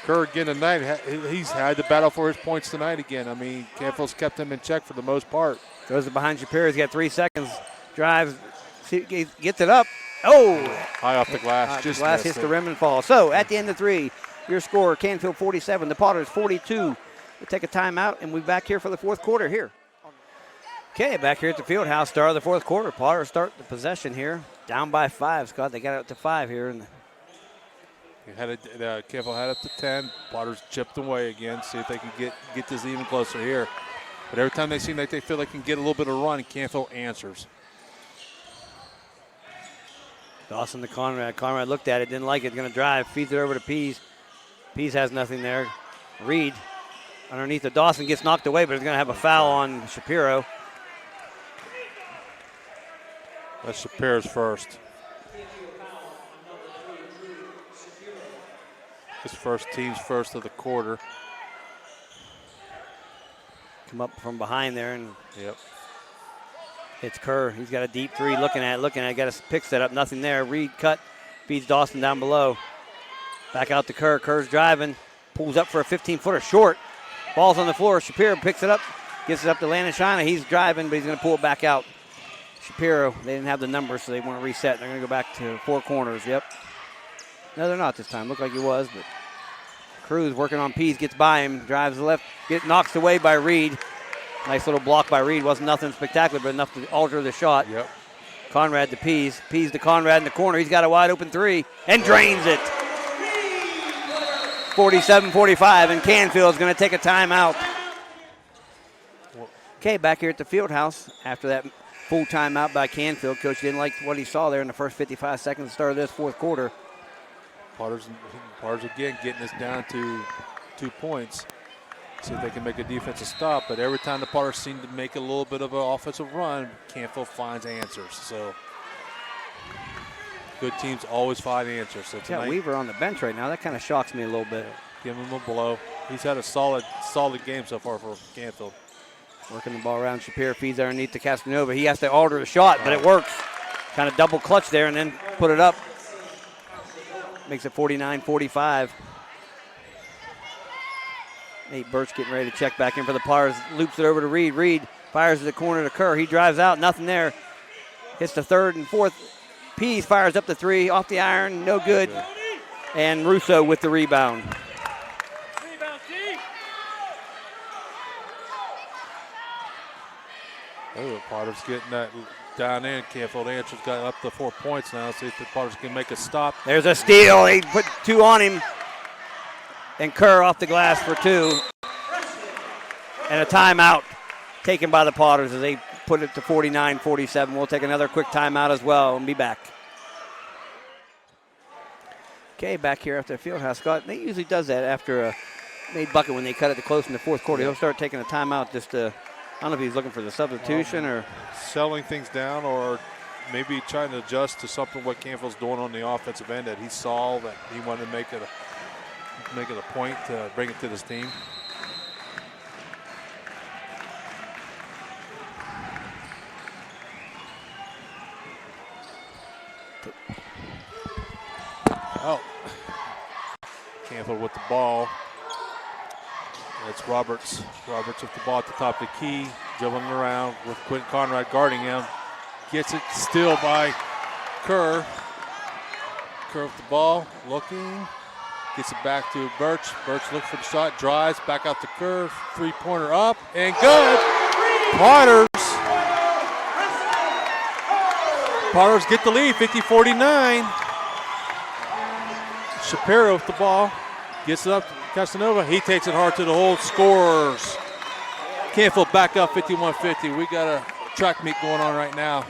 Kerr again tonight. He's had to battle for his points tonight again. I mean, Canfield's kept him in check for the most part. Goes behind Shapiro. He's got 3 seconds. Drives. Gets it up. Oh! High off the glass. The glass hits the rim and falls. So at the end of 3, your score, Canfield 47, the Potters 42. We'll take a timeout and we'll be back here for the fourth quarter here. Okay, back here at the field house, start of the fourth quarter. Potters start the possession here. Down by 5, Scott. They got it up to 5 here. Canfield had up to 10. Potters chipped away again. See if they can get this even closer here. But every time they seem like they feel they can get a little bit of run, Canfield answers. Dawson to Conrad. Conrad looked at it, didn't like it, going to drive, feeds it over to Pease. Pease has nothing there. Reed underneath the Dawson gets knocked away, but he's going to have a foul on Shapiro. That's Shapiro's first. His first, team's first of the quarter. Come up from behind there and yep. It's Kerr. He's got a deep 3, looking at it. Got a pick set up, nothing there. Reed cut, feeds Dawson down below. Back out to Kerr. Kerr's driving, pulls up for a 15-footer short. Ball's on the floor. Shapiro picks it up, gets it up to Landon Shina. He's driving, but he's going to pull it back out. Shapiro, they didn't have the numbers, so they want to reset. They're going to go back to 4 corners. Yep. No, they're not this time. Looked like he was, but Cruz working on Pease, gets by him, drives the left, knocked away by Reed. Nice little block by Reed. Wasn't nothing spectacular, but enough to alter the shot. Yep. Conrad to Pease. Pease to Conrad in the corner. He's got a wide open 3 and drains it. 47-45, and Canfield's going to take a timeout. Okay, back here at the field house after that full timeout by Canfield. Coach didn't like what he saw there in the first 55 seconds of the start of this fourth quarter. Potters again getting this down to 2 points. See if they can make a defensive stop, but every time the Potters seem to make a little bit of an offensive run, Canfield finds answers. So good teams always find answers. So tonight, Weaver on the bench right now. That kind of shocks me a little bit. Give him a blow. He's had a solid game so far for Canfield. Working the ball around. Shapiro feeds underneath to Castanova. He has to alter the shot, but it works. Kind of double clutch there and then put it up. Makes it 49-45. Nate Birch getting ready to check back in for the Potters. Loops it over to Reed. Reed fires to the corner to Kerr. He drives out. Nothing there. Hits the 3rd and 4th. Pease fires up the 3. Off the iron. No good. And Russo with the rebound. Oh, Potters getting that down in. Canfield answers, got up to 4 points now. See if the Potters can make a stop. There's a steal. They put 2 on him. And Kerr off the glass for 2. And a timeout taken by the Potters as they put it to 49-47. We'll take another quick timeout as well and be back. Okay, back here after the field house. Scott, he usually does that after a made bucket when they cut it to close in the fourth quarter. He'll start taking a timeout just to, I don't know if he's looking for the substitution or selling things down, or maybe trying to adjust to something what Canfield's doing on the offensive end that he saw that he wanted to make it a point to bring it to this team. Oh. Canfield with the ball. It's Roberts. Roberts with the ball at the top of the key, dribbling around with Quentin Conrad guarding him. Gets it still by Kerr. Kerr with the ball, looking. Gets it back to Birch. Birch looks for the shot, drives, back out to Kerr. Three-pointer up, and good. Potters get the lead, 50-49. Shapiro with the ball. Gets it up to Casanova. He takes it hard to the hole, scores. Canfield back up 51-50. We got a track meet going on right now.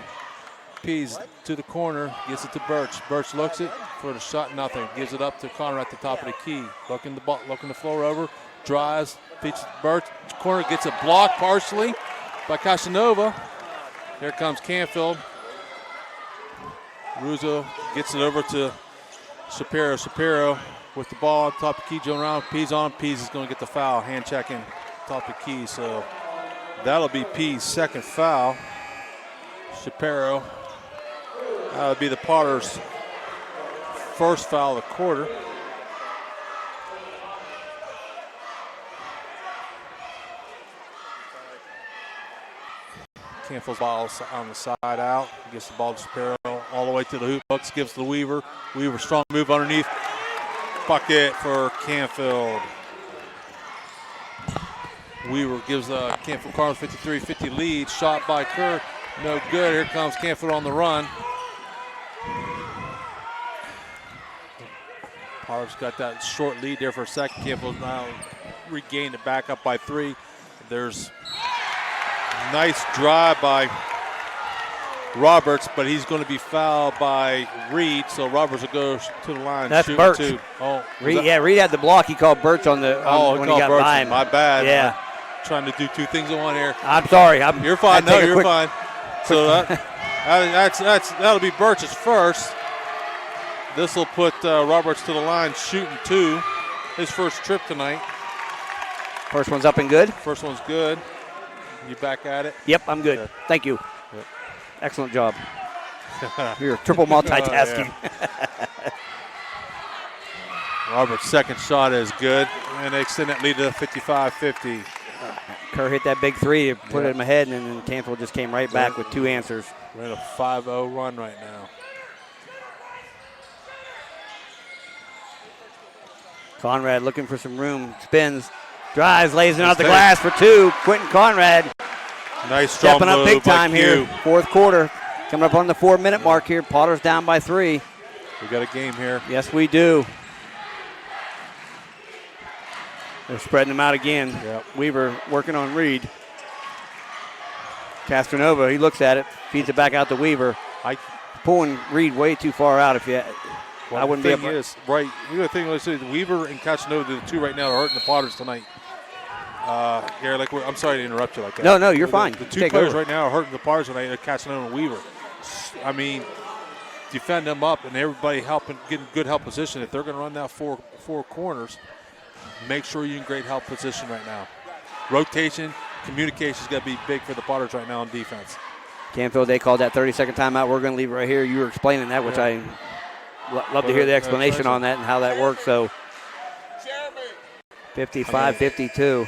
Pease to the corner, gets it to Birch. Birch looks it for the shot, nothing. Gives it up to Conrad at the top of the key. Looking the floor over, drives, feeds to Birch. Corner gets it blocked partially by Casanova. Here comes Canfield. Ruzo gets it over to Shapiro. Shapiro with the ball, top of the key, going around. Pease on. Pease is going to get the foul. Hand checking, top of the key. So that'll be Pease' second foul. Shapiro. That would be the Potters' first foul of the quarter. Canfield's ball on the side out. Gets the ball to Shapiro all the way to the hoop. Bucks gives to Weaver. Weaver strong move underneath. Bucket for Canfield. Weaver gives Canfield Cardinals 53-50 lead. Shot by Kerr. No good. Here comes Canfield on the run. Potters got that short lead there for a second. Canfield now regained it back up by 3. There's a nice drive by Roberts, but he's going to be fouled by Reed, so Roberts will go to the line. That's Birch. Reed had the block. He called Birch on the when he got Birch by him. My bad. Yeah. Trying to do two things in one here. I'm sorry. You're fine. No, you're fine. So that'll be Birch's first. This will put Roberts to the line shooting 2. His first trip tonight. First one's up and good. First one's good. You back at it? Yep, I'm good. Yeah. Thank you. Yep. Excellent job. You're triple multitasking. Roberts' second shot is good, and they extend that lead to 55-50. Kerr hit that big 3 to put him ahead, and then Canfield just came right back with 2 answers. We're in a 5-0 run right now. Conrad looking for some room, spins, drives, lays it out the glass for 2. Quentin Conrad nice strong stepping up move big time by here. Fourth quarter, coming up on the 4-minute mark here. Potters down by 3. We got a game here. Yes, we do. They're spreading them out again. Yep. Weaver working on Reed. Castronova, he looks at it, feeds it back out to Weaver. Pulling Reed way too far out. I wouldn't be able to. Right. You got to think, let's see, Weaver and Castronova, the 2 right now, are hurting the Potters tonight. Gary, I'm sorry to interrupt you like that. No, you're fine. The 2 players right now are hurting the Potters tonight, Castronova and Weaver. I mean, defend them up and everybody getting good help position. If they're going to run that four corners, make sure you're in great help position right now. Rotation, communication's got to be big for the Potters right now on defense. Canfield, they called that 30-second timeout. We're going to leave it right here. You were explaining that, which I love to hear the explanation on that and how that works. So 55-52.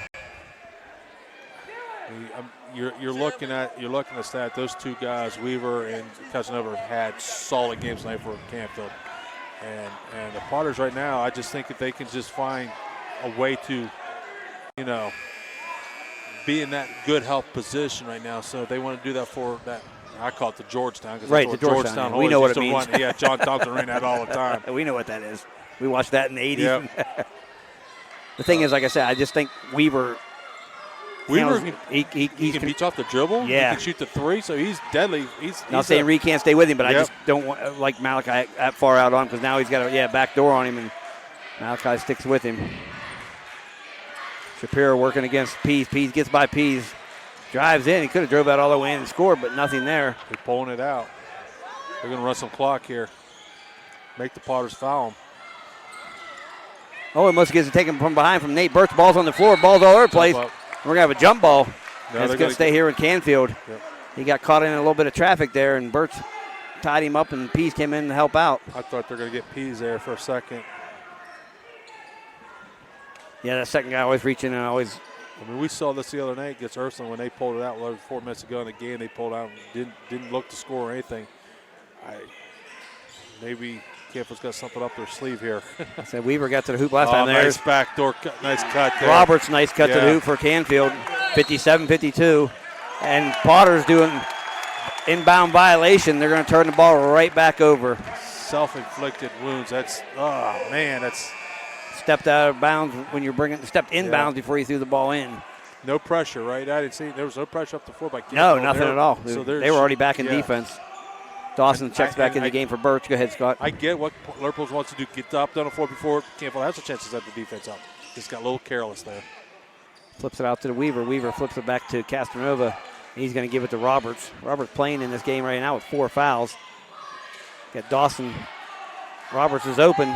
You're looking at that. Those 2 guys, Weaver and Casanova, have had solid games tonight for Canfield. And the Potters right now, I just think if they can just find a way to, be in that good health position right now. So they want to do that for that. I call it the Georgetown. Right, the Georgetown. We know what it means. Yeah, John Thompson ran that all the time. We know what that is. We watched that in the 80s. Yep. The thing is, like I said, I just think Weaver he can beat off the dribble. Yeah. He can shoot the 3, so he's deadly. He's not saying Reed can't stay with him, but yep. I just don't want like Malachi that far out on him because now he's got a back door on him, and Malachi sticks with him. Shapiro working against Pease. Pease gets by Pease. Drives in. He could have drove out all the way in and scored, but nothing there. They're pulling it out. They're going to run some clock here. Make the Potters foul him. Oh, it must get taken from behind from Nate Birch. Ball's on the floor. Ball's all over the place. We're going to have a jump ball. It's going to stay here in Canfield. Yep. He got caught in a little bit of traffic there, and Birch tied him up, and Pease came in to help out. I thought they were going to get Pease there for a second. Yeah, that second guy always reaching and always. I mean, we saw this the other night against Ursuline when they pulled it out. 4 minutes ago in the game, they pulled out and didn't look to score or anything. Maybe Canfield's got something up their sleeve here. I said Weaver got to the hoop last time. Nice backdoor, nice cut there. Roberts, nice cut to the hoop for Canfield, 57-52. And Potter's doing inbound violation. They're going to turn the ball right back over. Self-inflicted wounds. That's stepped out of bounds when you're stepped in bounds before you threw the ball in. No pressure, right? I didn't see. There was no pressure up the floor by Canfield. No, nothing at all. So they were already back in defense. Dawson checks back in the game for Birch. Go ahead, Scott. I get what Liverpool wants to do. Get up on the floor before Canfield has a chance to set the defense up. Just got a little careless there. Flips it out to the Weaver. Weaver flips it back to Castronova. He's going to give it to Roberts. Roberts playing in this game right now with 4 fouls. Got Dawson. Roberts is open.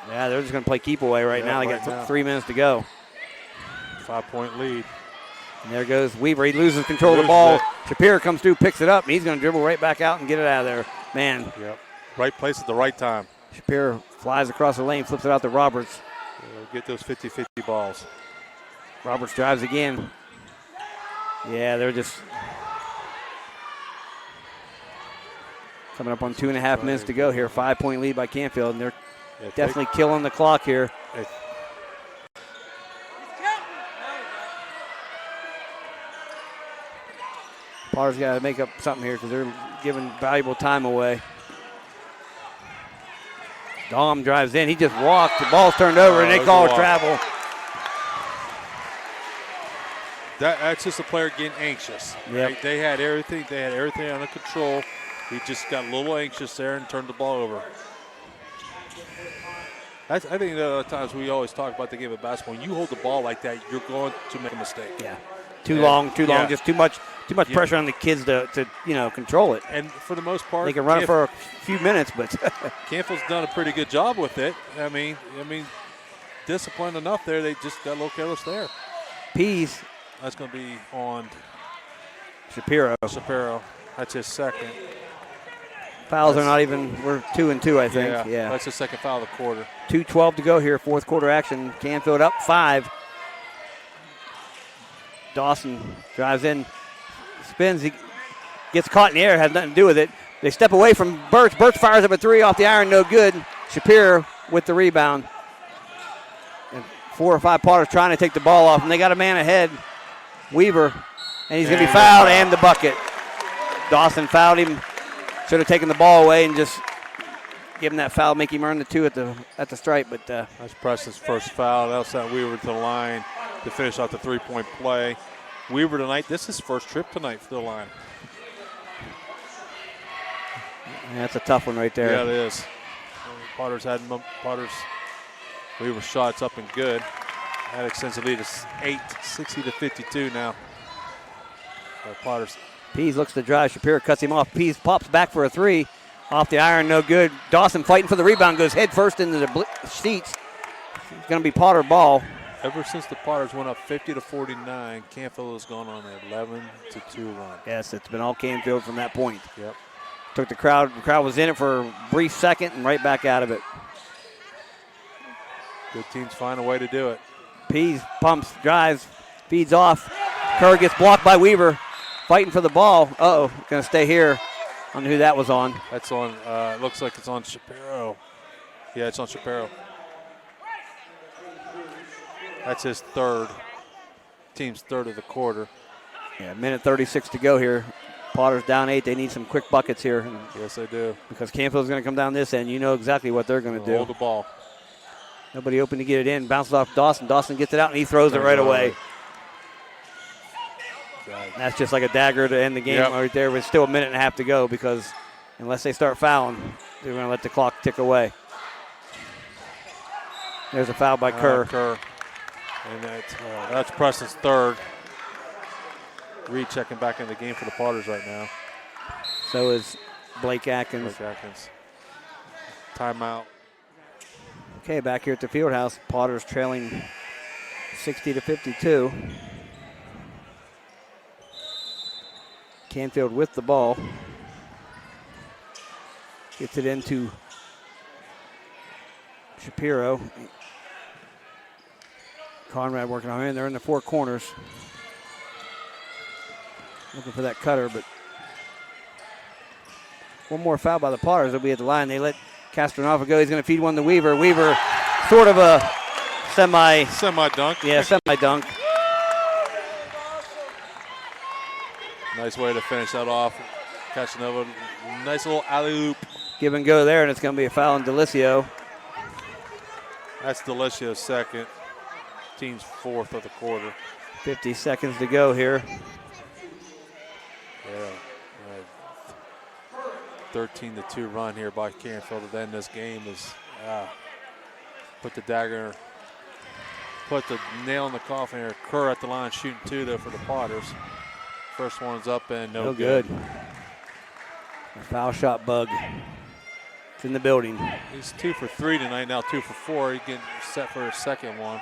Yeah, they're just going to play keep away right now. They got 3 minutes to go. 5-point lead. And there goes Weaver. He loses control of the ball. Shapiro comes through, picks it up, and he's going to dribble right back out and get it out of there. Man. Yep. Right place at the right time. Shapiro flies across the lane, flips it out to Roberts. Get those 50-50 balls. Roberts drives again. Yeah, they're just coming up on 2.5 minutes to go here. 5-point lead by Canfield, and they're definitely killing the clock here. Potter's got to make up something here because they're giving valuable time away. Dom drives in. He just walked. The ball's turned over, and they call travel. That's just a player getting anxious. Yep. Right? They had everything. They had everything under control. He just got a little anxious there and turned the ball over. I think that other times we always talk about the game of basketball. When you hold the ball like that, you're going to make a mistake. Yeah. Too long, just too much pressure on the kids to control it. And for the most part, they can run it for a few minutes, but Canfield's done a pretty good job with it. I mean, disciplined enough there. They just got a little careless there. Pease. That's going to be on Shapiro. That's his second. Fouls are not even. We're 2 and 2, I think. Yeah. That's his second foul of the quarter. 2:12 to go here. Fourth quarter action. Canfield up 5. Dawson drives in, spins, he gets caught in the air, has nothing to do with it. They step away from Birch. Birch fires up a 3 off the iron, no good. Shapiro with the rebound. And 4 or 5 Potters trying to take the ball off, and they got a man ahead, Weaver, and he's going to be fouled and the bucket. Dawson fouled him. Should have taken the ball away and just give him that foul, make him earn the 2 at the stripe. But that's Preston's first foul. That'll send Weaver to the line to finish off the 3-point play. Weaver tonight, this is his first trip tonight for the line. That's a tough one right there. Yeah, it is. Weaver's shot's up and good. That extends the lead to 8, 60-52 now. Potters. Pease looks to drive. Shapiro cuts him off. Pease pops back for a 3. Off the iron, no good. Dawson fighting for the rebound, goes head first into the seats. It's going to be Potter ball. Ever since the Potters went up 50-49, Canfield has gone on an 11-2 run. Yes, it's been all Canfield from that point. Yep. Took the crowd. The crowd was in it for a brief second and right back out of it. Good teams find a way to do it. Pease pumps, drives, feeds off. Kerr gets blocked by Weaver. Fighting for the ball. Uh-oh, going to stay here. I don't know who that was on. That's on, it looks like it's on Shapiro. Yeah, it's on Shapiro. That's his team's third of the quarter. Yeah, minute 36 to go here. Potter's down 8. They need some quick buckets here. Yes, they do. Because Canfield's going to come down this end. You know exactly what they're going to do. Hold the ball. Nobody open to get it in. Bounces off Dawson. Dawson gets it out, and he throws it right away. That's just like a dagger to end the game right there. With still a minute and a half to go because unless they start fouling, they're going to let the clock tick away. There's a foul by Kerr. And that's Preston's third. Reed checking back in the game for the Potters right now. So is Blake Atkins. Timeout. Okay, back here at the field house, Potters trailing 60-52. Canfield with the ball. Gets it into Shapiro. Conrad working on it. They're in the four corners. Looking for that cutter, but one more foul by the Potters. They'll be at the line. They let Castronova go. He's going to feed one to Weaver. Weaver, sort of a semi-dunk. Yeah, semi-dunk. Nice way to finish that off. Castronova, nice little alley-oop. Give and go there, and it's going to be a foul on Delicio. That's Delicio's second. Team's fourth of the quarter. 50 seconds to go here. Yeah. 13-2 run here by Canfield to end this game is put the nail in the coffin here. Kerr at the line shooting two though for the Potters. First one's up and no good. A foul shot bug. It's in the building. He's 2 for 3 tonight, now 2 for 4. He getting set for his second one.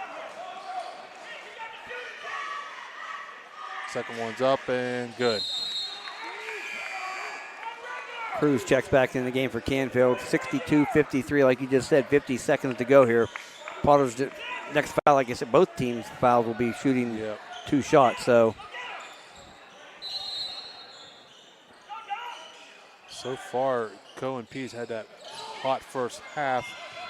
Second one's up and good. Cruz checks back in the game for Canfield. 62-53, like you just said, 50 seconds to go here. Potter's next foul, like I said, both teams' fouls will be shooting 2 shots. So far, Cohen Pease had that hot first half.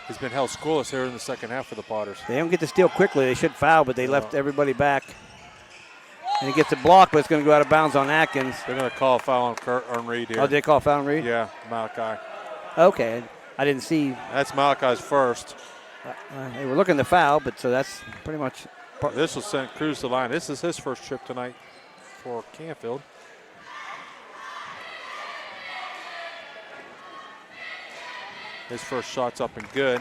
He's been held scoreless here in the second half for the Potters. They don't get the steal quickly. They should foul, but they left everybody back. And he gets a block, but it's going to go out of bounds on Atkins. They're going to call a foul on Reed here. Oh, did they call a foul on Reed? Yeah, Malachi. Okay, I didn't see. That's Malachi's first. They were looking to foul, but so that's pretty much. This will send Cruz to the line. This is his first trip tonight for Canfield. His first shot's up and good.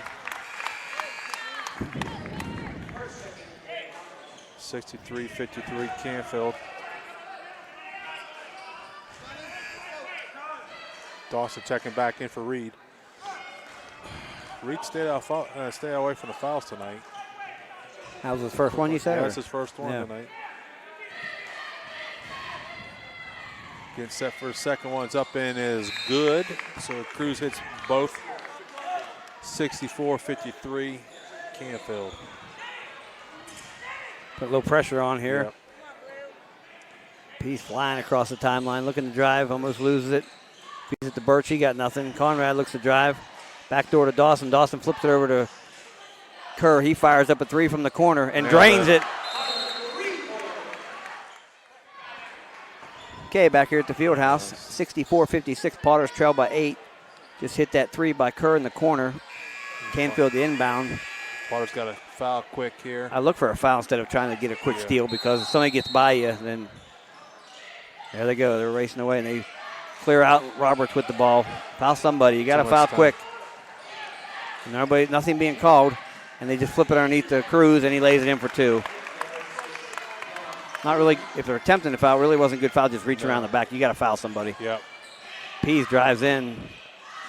63-53 Canfield. Dawson checking back in for Reed. Reed stay away from the fouls tonight. That was his first one, you said? Yeah, that's his first one tonight. Getting set for his second one. It's up and is good. So Cruz hits both. 64-53 Canfield. Put a little pressure on here. Yep. Peace flying across the timeline, looking to drive, almost loses it. Feeds it to Birch, he got nothing. Conrad looks to drive. Back door to Dawson. Dawson flips it over to Kerr. He fires up a 3 from the corner and drains it. Okay, back here at the field house. 64-56, Potters trail by 8. Just hit that 3 by Kerr in the corner. Canfield the inbound. Potters got a foul quick here. I look for a foul instead of trying to get a quick steal, because if somebody gets by you, then there they go. They're racing away, and they clear out Roberts with the ball. Foul somebody. You got to foul quick. And nothing being called, and they just flip it underneath the Cruz, and he lays it in for 2. Not really, if they're attempting to foul, really wasn't a good foul, just reach around the back. You got to foul somebody. Yep. Pease drives in,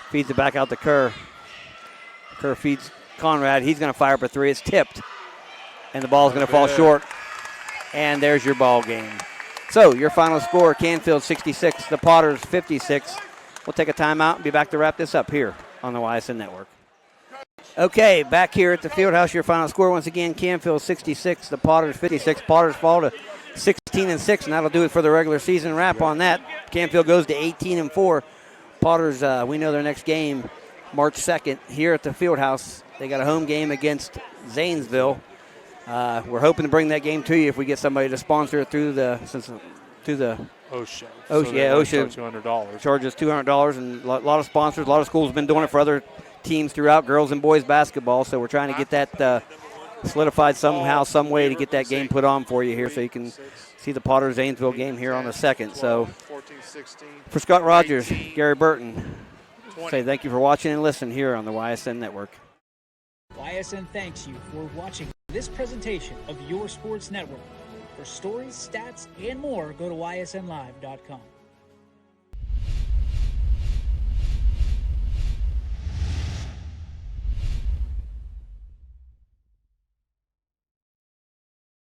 feeds it back out to Kerr. Kerr feeds Conrad. He's going to fire up a 3. It's tipped, and the ball's going to fall short. And there's your ball game. So your final score: Canfield 66, the Potters 56. We'll take a timeout and be back to wrap this up here on the YSN Network. Okay, back here at the Fieldhouse, your final score once again: Canfield 66, the Potters 56. Potters fall to 16-6, and that'll do it for the regular season wrap on that. Canfield goes to 18-4. Potters, we know their next game, March 2nd, here at the Fieldhouse. They got a home game against Zanesville. We're hoping to bring that game to you if we get somebody to sponsor it through the OSHA. OSHA $200. charges $200, and a lot of sponsors, a lot of schools have been doing it for other teams throughout girls and boys basketball. So we're trying to get that solidified somehow, some way to get that game put on for you here, so you can see the Potters Zanesville game here on the 2nd. So for Scott Rogers, Gary Burton, say thank you for watching and listening here on the YSN Network. YSN thanks you for watching this presentation of your sports network. For stories, stats, and more, go to ysnlive.com.